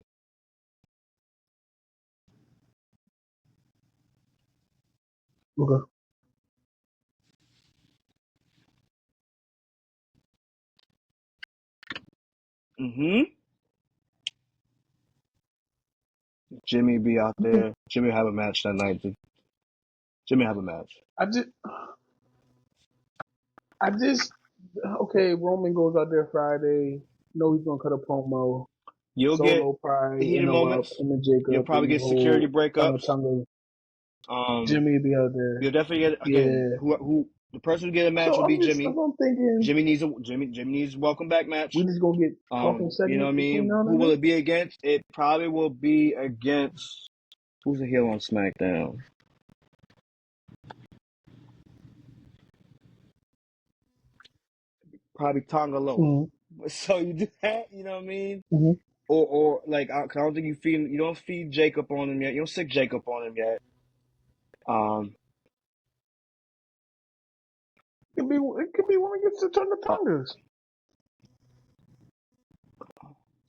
Okay. Mm-hmm. Jimmy be out Okay. there. Jimmy have a match that night. Jimmy have a match. I just, I just, okay. Roman goes out there Friday. Know he's gonna cut a promo. You'll get Solo probably heated interrupt moments. him and You'll Jacob probably and the get security whole Tonga breakups. Tonga. Um, Jimmy will be out there. you'll definitely get again. Yeah. Who the person who get a match So will be that's Jimmy. what I'm thinking. Jimmy needs a welcome back We match. just gonna get talking You know what I segments between mean? now Who and will then. it be against? It probably will be against who's the heel on SmackDown? Probably Tonga Loa. Mm-hmm. So you do that, you know what I mean? Mm-hmm. Or like I don't think you don't feed Jacob on him yet. You don't sick Jacob on him yet. Um, It could be when we get to Tonga uh, Tongas.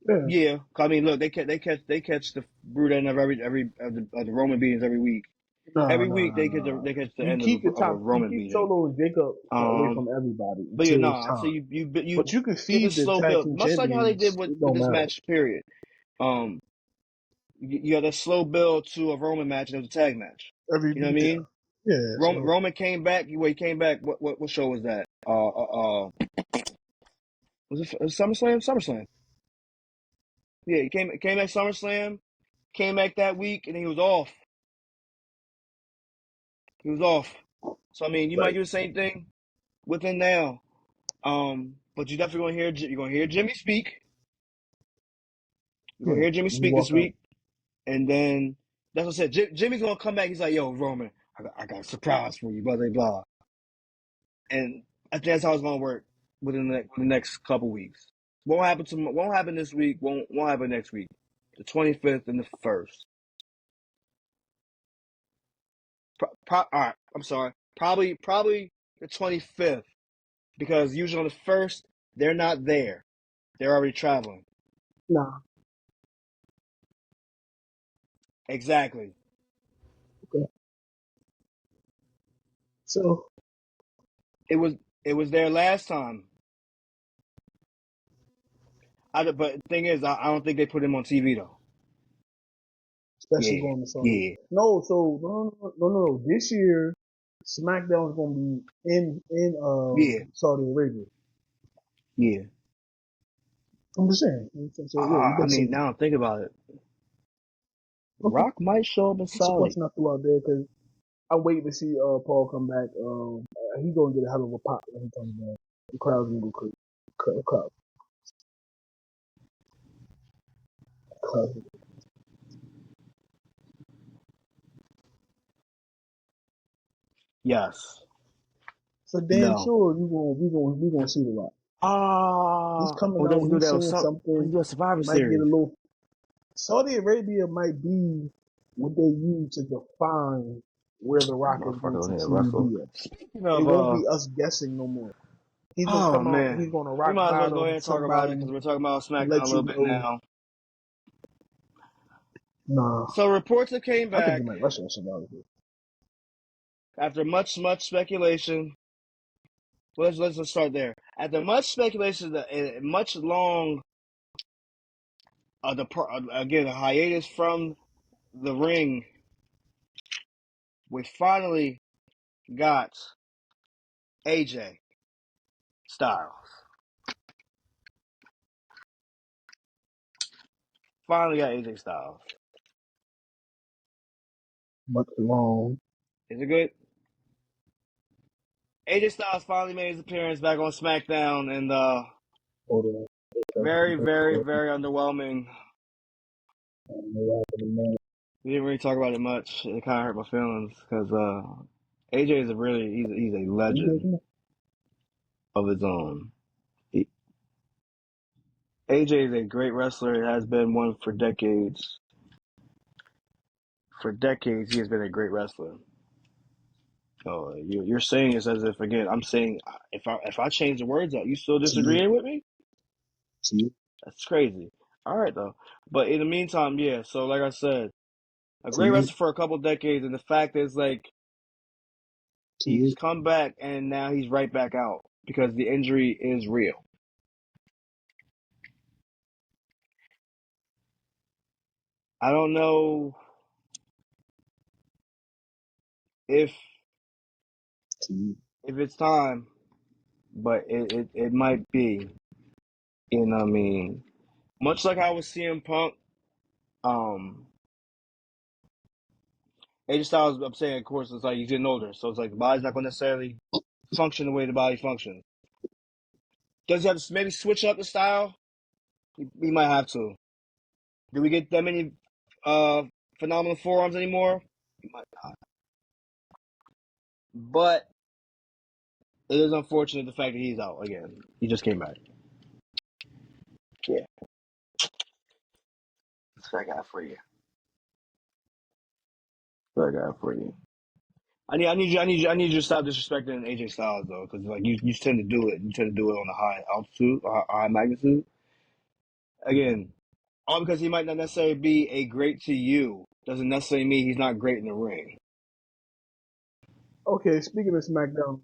Yeah. yeah. I mean, look, they catch the brute end of every of the Roman beatings every week. No, Every no, week no, no. they catch the You end keep the of a top. You Roman keep beating. Solo and Jacob away from Um, everybody but yeah, until no, it's I say time. you But you can give feed this the slow tag build, team much like how they did champions. It with don't this matter. match. Period. Um, you got a slow build to a Roman match and it was a tag match. You know what I Yeah, mean? yeah. So Roman came back. He came back. What show was that? Was it SummerSlam? SummerSlam. Yeah, he came back SummerSlam. Came back that week, and he was off. He was off. So I mean, you might like, do the same thing with him now. But you definitely gonna hear Jimmy speak. You're gonna yeah, hear Jimmy we speak this walk out. week, and then that's what I said. Jimmy's gonna come back. He's like, "Yo, Roman, I got a surprise for you." Blah blah blah. And I think that's how it's gonna work within the next couple weeks. Won't happen this week. Won't happen next week. The 25th and the 1st. All right. I'm sorry. Probably the 25th because usually on the 1st they're not there. They're already traveling. Nah. Exactly. Okay. So It was it was there last time. But the thing is, I don't think they put him on TV though. especially Yeah, going to Saudi. yeah, No. So no. This year, SmackDown is gonna be in yeah, Saudi Arabia. yeah. I'm just saying. So yeah, you I better mean, say now I'm thinking about it. okay. Rock might show up in It's a Saudi. question I threw out there because I'm waiting to see Paul come back. He's gonna get a hell of a pop when he comes back. The crowd's gonna go crazy. Crowd. Yes. for damn No. sure we gonna see The Rock. He's coming Or does he out. do He's that with saying some? Or he something. do a Survivor Might get a Series? little. Saudi Arabia might be what they use to define where The Rock is going Motherfucker to on here, truly Russell. be at. Speaking It of, won't be us guessing no more. He's gonna oh come out. man, He's gonna we rock might as well go ahead bottom and talk about it somebody because we're talking about to SmackDown a let you little bit know. now. Nah, So reports that came I think he back might wrestle somebody. after much speculation. Let's start there. After much speculation, much long again a hiatus from the ring, we finally got AJ Styles. Finally got AJ Styles. Much long. Is it good? AJ Styles finally made his appearance back on SmackDown, and Hold on. very, very, very underwhelming. We didn't really talk about it much. It kind of hurt my feelings because AJ is he's a legend of his own. AJ is a great wrestler. It has been one for decades. For decades, he has been a great wrestler. So you're saying this as if again I'm saying if I change the words out, you still disagreeing with me? That's crazy. All right though, but in the meantime, yeah. So like I said, a great wrestler for a couple decades, and the fact is like he's come back and now he's right back out because the injury is real. I don't know if it's time, but it might be. You know what I mean? Much like I was CM Punk, AJ Styles, I'm saying, of course, it's like he's getting older, so it's like the body's not going to necessarily function the way the body functions. Does he have to maybe switch up the style? He might have to. Do we get that many phenomenal forearms anymore? He might not. But it is unfortunate the fact that he's out again. He just came back. Yeah. That's what I got for you. That's what I got for you. I need you to stop disrespecting AJ Styles though, because like you tend to do it. You tend to do it on a high altitude, high magnitude. Again, all because he might not necessarily be a great to you doesn't necessarily mean he's not great in the ring. Okay, speaking of SmackDown,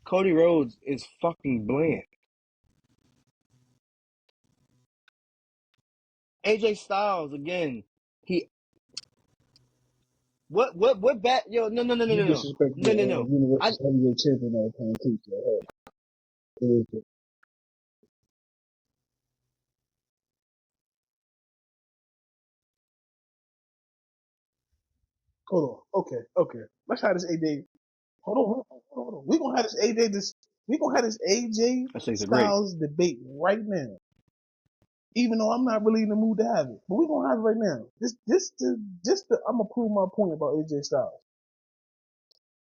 Cody Rhodes is fucking bland. AJ Styles again. He what bat? Yo, you disrespect the no. I Universal Heavyweight Champion all the time too. So, hold on. Okay. Let's have this AJ. Hold on. We gonna have this AJ. We gonna have this AJ say he's a great. Styles debate right now. Even though I'm not really in the mood to have it, but we gonna have it right now. I'm gonna prove my point about AJ Styles.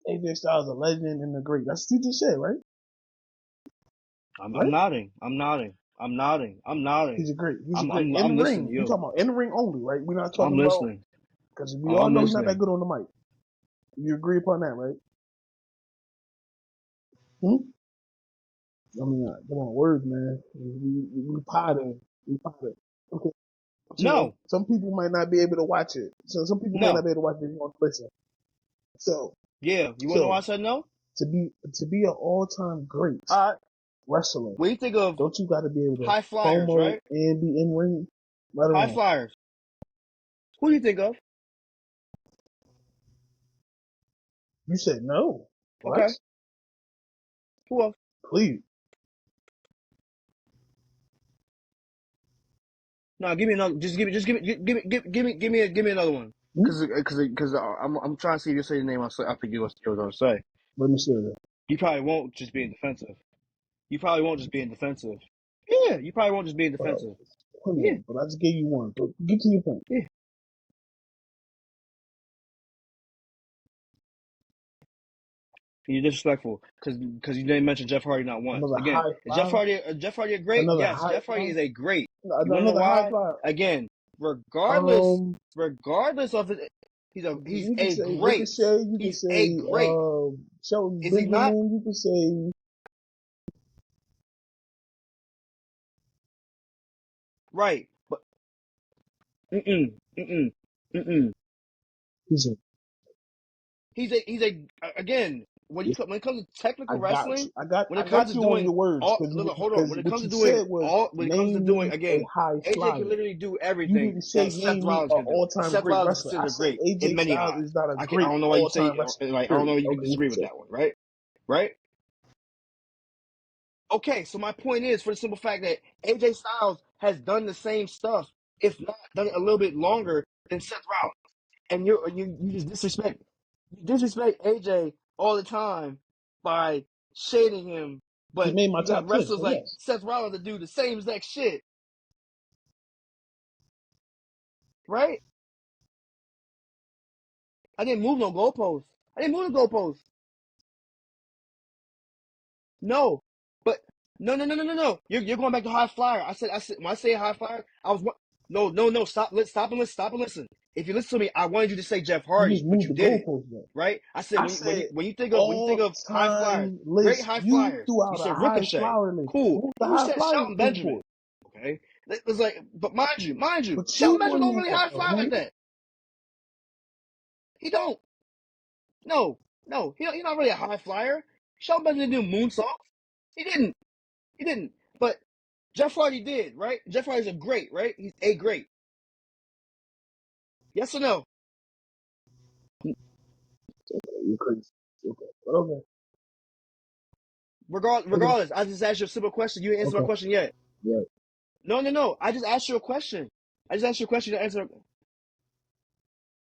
AJ Styles a legend and a great. That's what you just said, right? I'm nodding. I'm nodding. He's a great. He's a great in the I'm listening to ring. You you. talking about in the ring only, right? We're not I'm talking about listening. because we all I'm know he's not listening. that good on the mic. You agree upon that, right? I mean, come on, words, man. We potting. Okay. No. Some people might not be able to watch it. So some people might not No. be able to watch it if you want to listen. So Yeah. You want to know why I said no? to be an all-time great wrestler, when you think of don't you got to be able to high flyers, promo right? and be in ring? Right or High wrong? flyers. Who do you think of? You said no. What? Okay. Who else? Please. No, give me another. Give me another one. Because I'm trying to see if you say the name. I think you was going to say. Let me see that. You probably won't just be in defensive. You probably won't just be in defensive. Yeah, you probably won't just be in defensive. Yeah, But I just gave you one. But get to your point. yeah. You're disrespectful because you didn't mention Jeff Hardy not once. Another Again, high is Jeff flyer. Hardy great? Another Yes, high Jeff Hardy flyer. is a great. You want to know Another high why? flyer. Again, regardless Um, of it, he's you can a say great. Ricochet. You can He's a say great. Shelton Is he not? Benjamin. You can say Right. But mm mm mm. he's a. He's a again when it comes to I technical got wrestling, you. I when it comes got to you on doing your words all look, hold on. because When it what comes you to doing said was all when it comes to name doing me a again, high AJ can flyer. literally do You everything didn't say that Seth name me Rollins an can do. all-time Seth great Rollins is wrestler. I considered said great in AJ many Styles eyes. is not a I great don't know why you say all-time wrestler. like I don't Period. know you Okay, you disagree can with say that one, right? Right? Okay, so my point is for the simple fact that AJ Styles has done the same stuff, if not done it a little bit longer than Seth Rollins. And you just disrespect AJ all the time by shading him, he but made my you got top 10, wrestlers so like yes. Seth Rollins that do the same exact shit, right? I didn't move no goalposts. I didn't move the goalposts. No, but no. You're going back to high flyer. I said when I say high flyer, I was no. Stop and listen. If you listen to me, I wanted you to say Jeff You Hardy, just but moved you the didn't. goalpost though. Right? I said I said when you think of high flyers, all-time great list. high You flyers. threw You out a said high Ricochet, flyer list. cool, Move the and you high said flyer Shelton thing Benjamin. for it. Okay, it was like, but mind you, But you Shelton Benjamin don't wanted really that high though, fly like right? that. He don't. No, he's not really a high flyer. Shelton Benjamin didn't do moonsaults. He didn't. He didn't. But Jeff Hardy did, right? Jeff Hardy's a great, right? He's a great. Yes or no? You're crazy. Okay. Okay. Okay. Regardless, I just asked you a simple question. You didn't answer my Okay. question yet. Yeah. No. I just asked you a question. I just asked you a question to answer,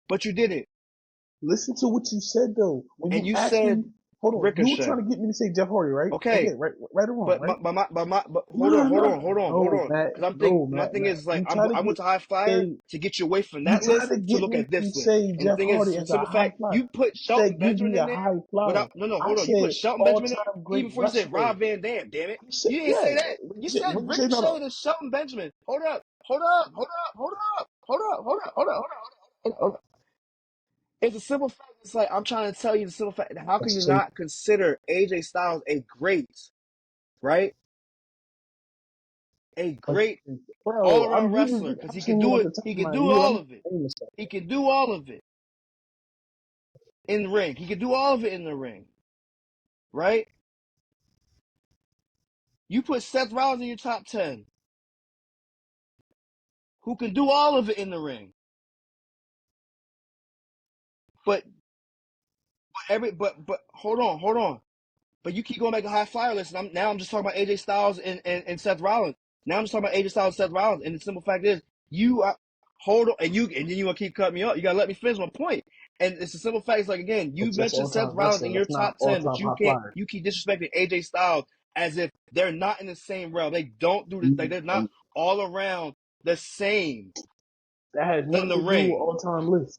but you didn't. Listen to what you said though. When And you you asked me, said hold on, you were Ricochet. trying to get me to say Jeff Hardy, right? Okay, Okay, right or wrong, right? but hold No, on, no, no, Matt. because No, my Matt, thing Matt. is like You try to I went get to high flyer say to get you away from you that try list to to get look me at to this list. say And the Jeff thing is, Hardy for the as a simple high fact, flyer. you put You said Shelton give me Benjamin in a there high flyer. without no I hold on, you put said Shelton all Benjamin in time even great before you said wrestler. Rob Van Dam. Damn it, I said, you didn't yeah. say that. You said When you say no, Ricochet no. to Shelton Benjamin. Hold up. It's a simple fact. It's like I'm trying to tell you the simple fact. How can you That's tape. not consider AJ Styles a great, right? A That's great tape. all Bro, I'm around you wrestler just because he asking can me do off it. the top He of can my do head. all I'm of it. famous stuff. He can do all of it in the ring. He can do all of it in the ring, right? You put Seth Rollins in your top 10, who can do all of it in the ring. But but hold on. But you keep going back to high flyer list, and I'm just talking about AJ Styles and Seth Rollins. Now I'm just talking about AJ Styles and Seth Rollins. And the simple fact is, you are, hold on, and then you want to keep cutting me off. You gotta let me finish my point. And it's a simple fact. It's like again, you That's just mentioned all Seth time Rollins wrestler. in your That's not top all 10, but time high flyer. you keep disrespecting AJ Styles as if they're not in the same realm. They don't do this. Like they're not And all around the same that has in nothing the to do with ring. all time list.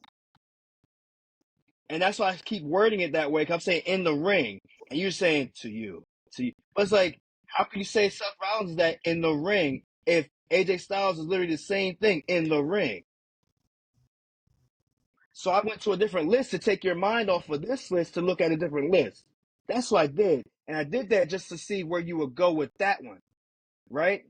And that's why I keep wording it that way. 'Cause I'm saying in the ring, and you're saying to you. But it's like, how can you say Seth Rollins is that in the ring if AJ Styles is literally the same thing in the ring? So I went to a different list to take your mind off of this list to look at a different list. That's what I did, and I did that just to see where you would go with that one, right?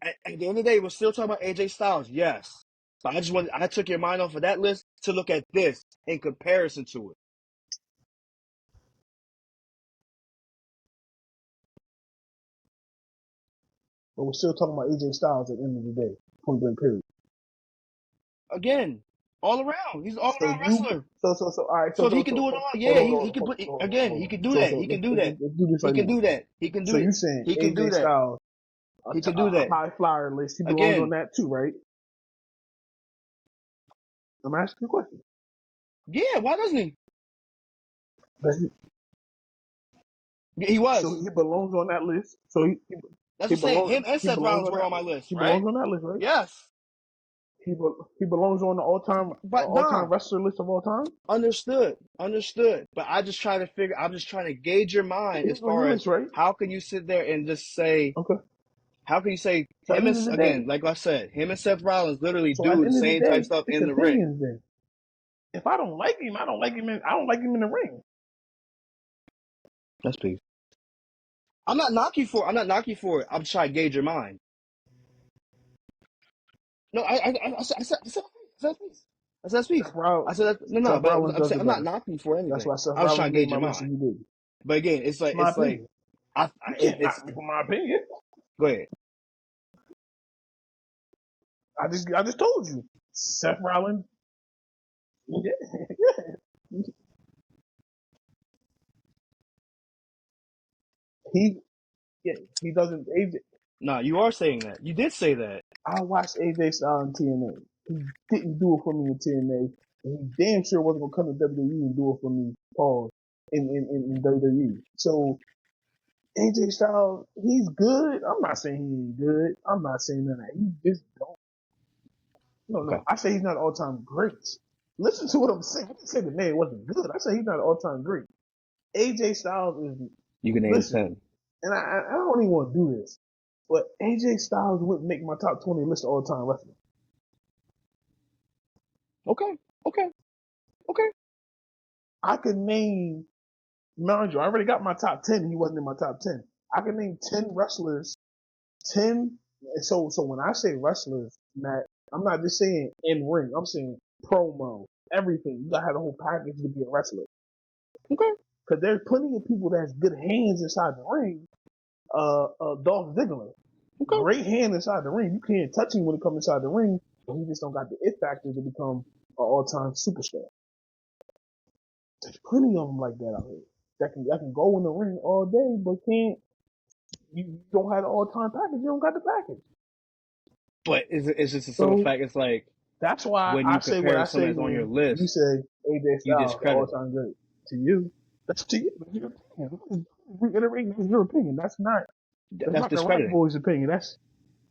At the end of the day, we're still talking about AJ Styles, yes. But I took your mind off of that list to look at this in comparison to it. But we're still talking about AJ Styles at the end of the day. Point blank period. Again, all around. He's an all So around wrestler. all right, So if he can do it all, yeah, he can put again. He can do that. He can do that. let's do this He right can now. do that. He can So do you it. saying He can do AJ that. Styles, He can do a that. high flyer list, he belongs on Again, that too, right? I'm asking you a question. yeah. Why doesn't he? Does he- He So was. he belongs on that list. So That's what I'm saying. Him and he Seth belongs Rollins on were that on my list, he right? belongs on that list, right? Yes. He belongs on the But all time nah, wrestler list of all time. understood. But I'm just trying to gauge your mind as He's on far your as list, right? how can you sit there and just say, Okay. how can you say So at him the and, end of the day, again, like I said, him and Seth Rollins literally so at do the the end of the same type day, stuff it's in the ring. opinions. Then if I don't like him, I don't like him. I don't like him in the ring. That's peace. I'm not knocking you for it. I'm just trying to gauge your mind. No, I said peace. I said peace. I said that, no, Seth but Rollins I'm does saying it I'm not better. knocking you for That's anything. why Seth I was trying Rollins to made gauge my your list, mind. and he did. But again, it's It's my like opinion. You can't it's. knock me for my opinion. Go ahead. I just told you, Seth Rollins. Yeah, yeah. He yeah, he doesn't. AJ, No, you are saying that. You did say that. I watched AJ Styles in TNA. He didn't do it for me in TNA, and he damn sure wasn't gonna come to WWE and do it for me. Pause. In WWE. So AJ Styles, he's good. I'm not saying he ain't good. I'm not saying that. He just don't. No, Okay. no. I say he's not all time great. Listen to what I'm saying. I didn't say the man wasn't good. I say he's not all time great. AJ Styles is. You can name Listen, 10. and I don't even want to do this, but AJ Styles wouldn't make my top 20 list of all time wrestlers. Okay. Okay. Okay. I could name, mind you, I already got my top 10. He wasn't in my top 10. I can name 10 wrestlers, 10. So when I say wrestlers, Matt, I'm not just saying in ring. I'm saying promo, everything. You gotta have the whole package to be a wrestler. Okay. Cause there's plenty of people that has good hands inside the ring. Dolph Ziggler, Okay. great hand inside the ring. You can't touch him when it comes inside the ring, but he just don't got the it factor to become an all-time superstar. There's plenty of them like that out here that can go in the ring all day, but can't. You don't have the all-time package. You don't got the package. But it's just a simple So fact. It's like that's why when I you say what compare I someone say that's on your when you list, say AJ you Styles the discredit them. all-time great. To you, that's to you. That's your opinion. Reiterate, that's your opinion. That's That's not the ROC discrediting. Boys' opinion. That's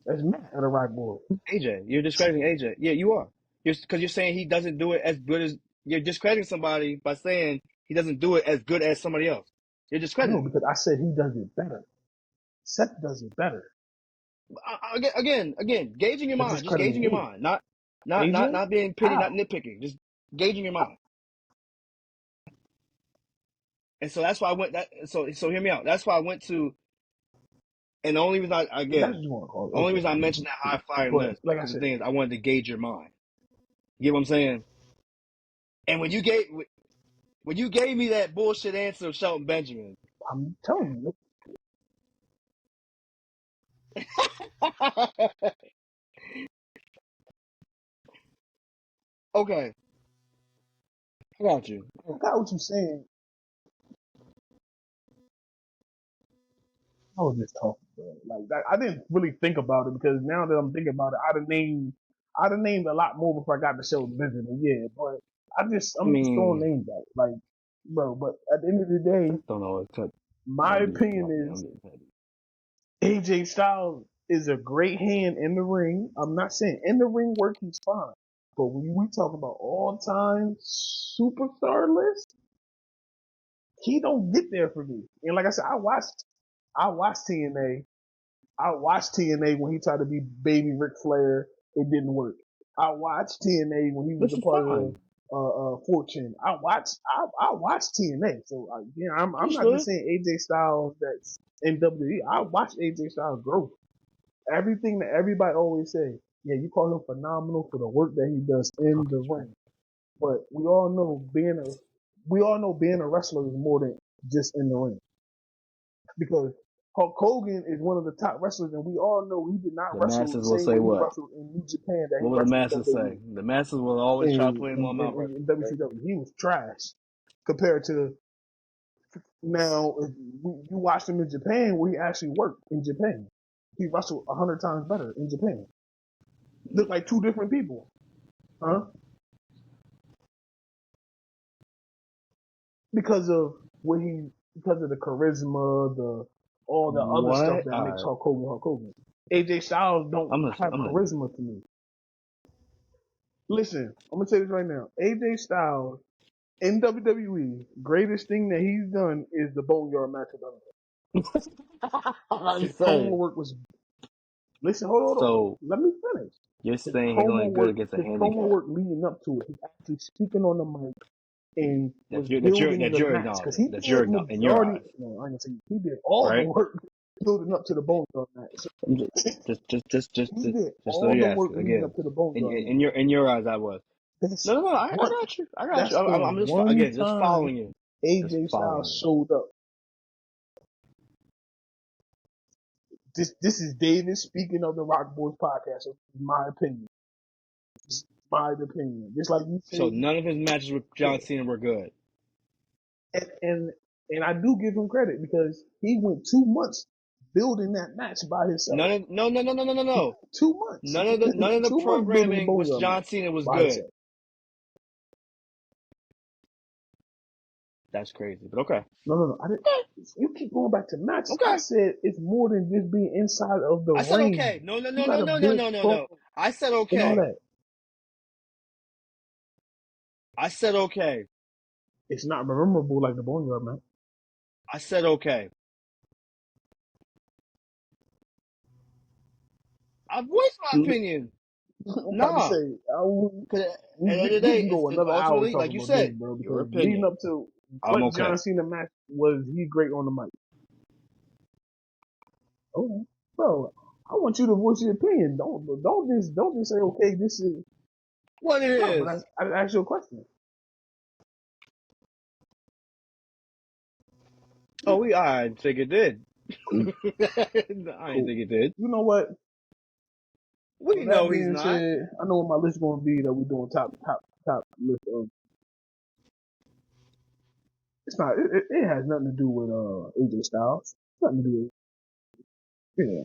Matt of the ROC Boys. AJ, you're discrediting AJ. Yeah, you are. Because you're saying he doesn't do it as good as you're discrediting somebody by saying he doesn't do it as good as somebody else. You're No, discrediting him. because I said he does it better. Seth does it better. Again, gauging your You're mind, just gauging discrediting your who? mind, not AJ? being petty, not How? nitpicking, just gauging your mind. And so that's why I went that. So hear me out. That's why I went to, and the only reason That's what you want to call it. the only Okay. reason I mentioned that high flying But list like I because the said, thing is, I wanted to gauge your mind. You get what I'm saying? And when you gave me that bullshit answer of Shelton Benjamin, I'm telling you, okay, I got you. I got what you're saying. I was just talking, bro. Like I didn't really think about it because now that I'm thinking about it, I'd have named a lot more before I got to show Benjamin. Yeah, but I I'm just throwing mean, names out, like, bro. But at the end of the day, don't always cut. my Don't do. opinion I'm is being petty. AJ Styles is a great hand in the ring. I'm not saying in the ring work he's fine, but when we talk about all time superstar list, he don't get there for me. And like I said, I watched TNA. I watched TNA when he tried to be baby Ric Flair. It didn't work. I watched TNA when he was Which a is part of fine. Fortune. I watched TNA. So yeah, I'm not just Understood. saying AJ Styles that's in WWE. I watched AJ Styles grow. Everything that everybody always say, yeah, you call him phenomenal for the work that he does in the ring. But we all know being a wrestler is more than just in the ring. Because Hulk Hogan is one of the top wrestlers, and we all know he did not The wrestle the masses will same say way he what? wrestled in New Japan that he What will the wrestled in masses say? WWE. The masses will always try to play him on Mount In Rushmore. Okay? WCW, he was trash compared to now. If you watched him in Japan, where he actually worked in Japan. He wrestled 100 times better in Japan. Look like two different people, huh? Because of because of the charisma, the all the other stuff What? that All makes right. Hulk Hogan Hulk Hogan. AJ Styles don't have I'm not. charisma to me. Listen, I'm gonna say this right now. AJ Styles in WWE, greatest thing that he's done is the Boneyard match with Undertaker. I'm His promo saying. work was. Listen, hold on. So Let me finish. you're His saying he's only promo good work, against a his promo handicap. work leading up to it. He's actually speaking on the mic and was That you're building that the you're match because he acknowledging. That did you're in your majority. eyes, No, I'm gonna say he did all the right? work building up to the Boneyard match. So I'm he did just let all me the ask work you leading again. up to the Boneyard match. In your eyes, I was. That's No. I one. got you. I got you. That's the I'm just one again just time following you. Just AJ following Styles you. showed up. This is David speaking of the ROC Boys podcast. So my opinion. It's my opinion. Just like you So say, none of his matches with John yeah. Cena were good. And I do give him credit because he went 2 months building that match by himself. No. 2 months. None of the 2 months building the programming with Boneyard John match Cena was by good. himself. That's crazy, but okay. No. I didn't. You keep going back to matches. I Okay. said it's more than just being inside of the I said ring. okay. No. You got to build promo I said and all okay. that. I said okay. It's not memorable like the Boneyard match. I said okay. I voiced my opinion. I'm about to Nah. say, Cause at we, the end we, of the we day, can go it's another hour ultimately, like talking you about this, said, bro, your because leading opinion. up to I'm what okay. John Cena match was he great on the mic. Okay. Bro, I want you to voice your opinion. Don't just say, okay, this is, What it no, but is. I asked you a question. Oh, I think it did. Cool. I didn't Cool. think it did. You know what? We With that know he's being not. said, I know what my list is going to be that we're doing top list of. It's not, it has nothing to do with, AJ Styles. Nothing to do with, yeah.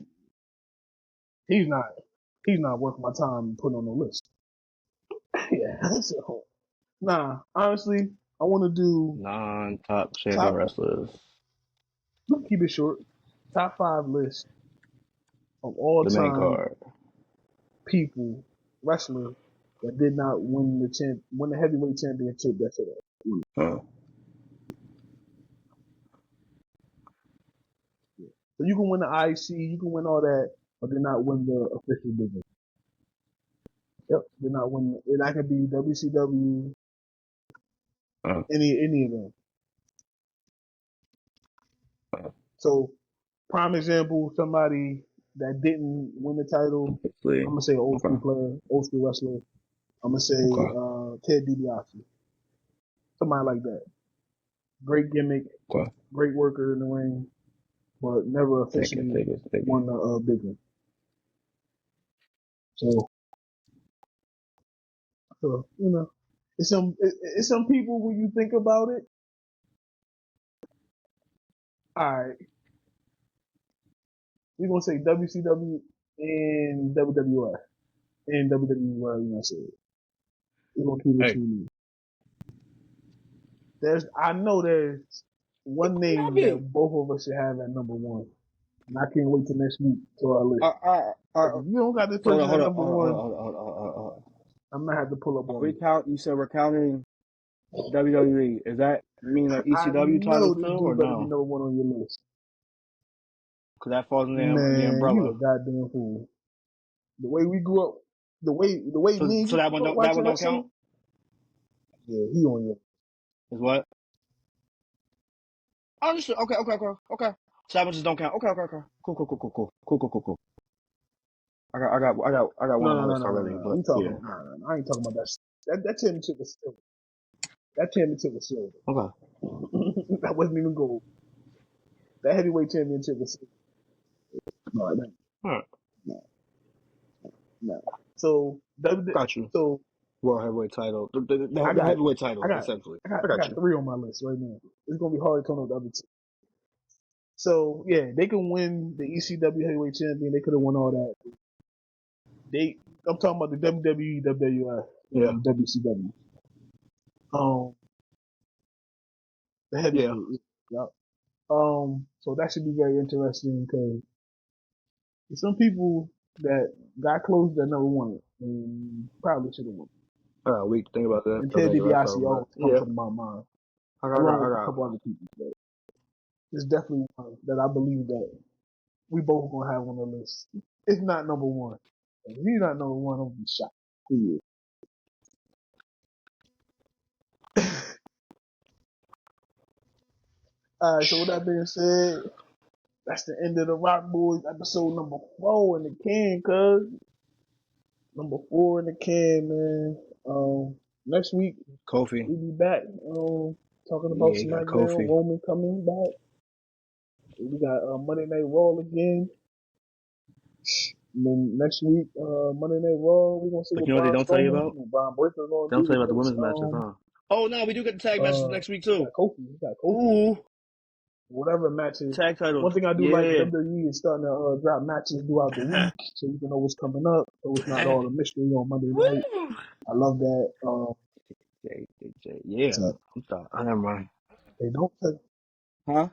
He's not worth my time putting on the list. Yeah. So, nah, honestly, I want to do Non-top champion top, wrestlers. let's keep it short, top 5 list of all The main time card. people, wrestlers, that did not win the heavyweight championship that should have. Huh. So you can win the IC, you can win all that, but did not win the official division. Yep, did not win. That could be WCW, Huh. any of them. Huh. So, prime example, somebody that didn't win the title, Obviously. I'm gonna say old school Okay. player, old school wrestler. I'm gonna say Okay. Ted DiBiase, somebody like that. Great gimmick, Okay. great worker in the ring, but never Take it. officially Take it. won the big one. So it's some people when you think about it. All right, we're gonna say WCW and WWF and WWE. You know, say we're gonna keep it Hey. to. I know there's one name that Happy. both of us should have at number one, and I can't wait till next week to our list. If you don't got this So person at number one, hold on. I'm gonna have to pull up Are on we you. count? You said we're counting WWE. Is that mean like I ECW know titles too, this or dude better be no? number one on your list. Because that falls in the Man, you umbrella. a goddamn fool. The way we grew up, the way me and So you grew up that watching one don't count. wrestling, yeah, he on your. Is what? Understood. Okay. So that one just don't count. Okay. Cool. I got one No, on no, my no, list no, no, already, no. but You talking? yeah. No. I ain't talking about that. That championship was silver. That championship was silver. Okay. That wasn't even gold. That heavyweight championship was silver. No, All right. no, no. So Got you. so World heavyweight title. I The got heavyweight title, I got essentially. I got I I got got you. 3 on my list right now. It's gonna be hard to come up with the other two. So yeah, they can win the ECW heavyweight champion. They could have won all that. I'm talking about the WWE, WWF, Yeah. and WCW. The Yeah. heavyweight. Yeah. So that should be very interesting because there's some people that got close that never won it and probably should have won. I got a week to think about that. And Or Ted maybe less DiBiase so, but always comes yeah. to my mind, I along with a got. couple other people. But it's definitely one that I believe that we both gonna have on the list. It's not number one. If he's not number one, I'm gonna be shocked. He is. Alright, so with that being said, that's the end of the ROC Boys episode number 4 in the can, cuz. Number 4 in the can, man. Next week, Kofi. we be back, talking about Yeah, you got SmackDown, Kofi. Roman coming back. We got, Monday Night Raw again. And then next week, Monday Night Raw, we gonna see But what you know what they Braun don't tell you Strowman about? and Braun Breaker gonna They don't do tell you about the against, women's matches, huh? Oh no, we do get the tag matches next week we too. got Kofi. We got Kofi. Ooh, Whatever matches. tag titles. One thing I do like, Yeah. WWE is starting to drop matches throughout the week, so you can know what's coming up. So it's not all a mystery on Monday night. Woo! I love that. Yeah. So I'm sorry. I never mind. they don't. Huh?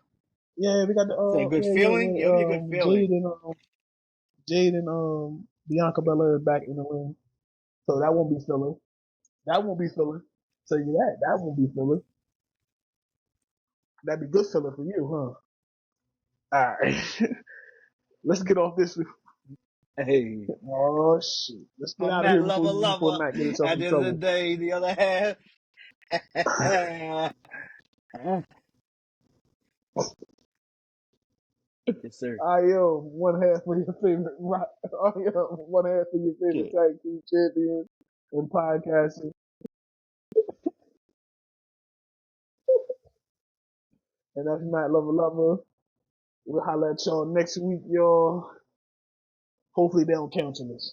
Yeah, we got the Say good feeling? Yeah, it'll be a good feeling. Jade and Bianca Belair back in the ring. So that won't be filler. That won't be filler. Tell you that. That won't be filler. That'd be good filler for you, huh? Alright. Let's get off this. Hey. Oh shit. Let's get My out of Matt here lover before lover. Matt get himself At in the end of the trouble. day, the other half. Yes, sir. I am one half of your favorite rock. I am one half of your favorite Shit. tag team champions and podcasting. And that's Matt Lover Lover. We'll holler at y'all next week, y'all. Hopefully they don't cancel us.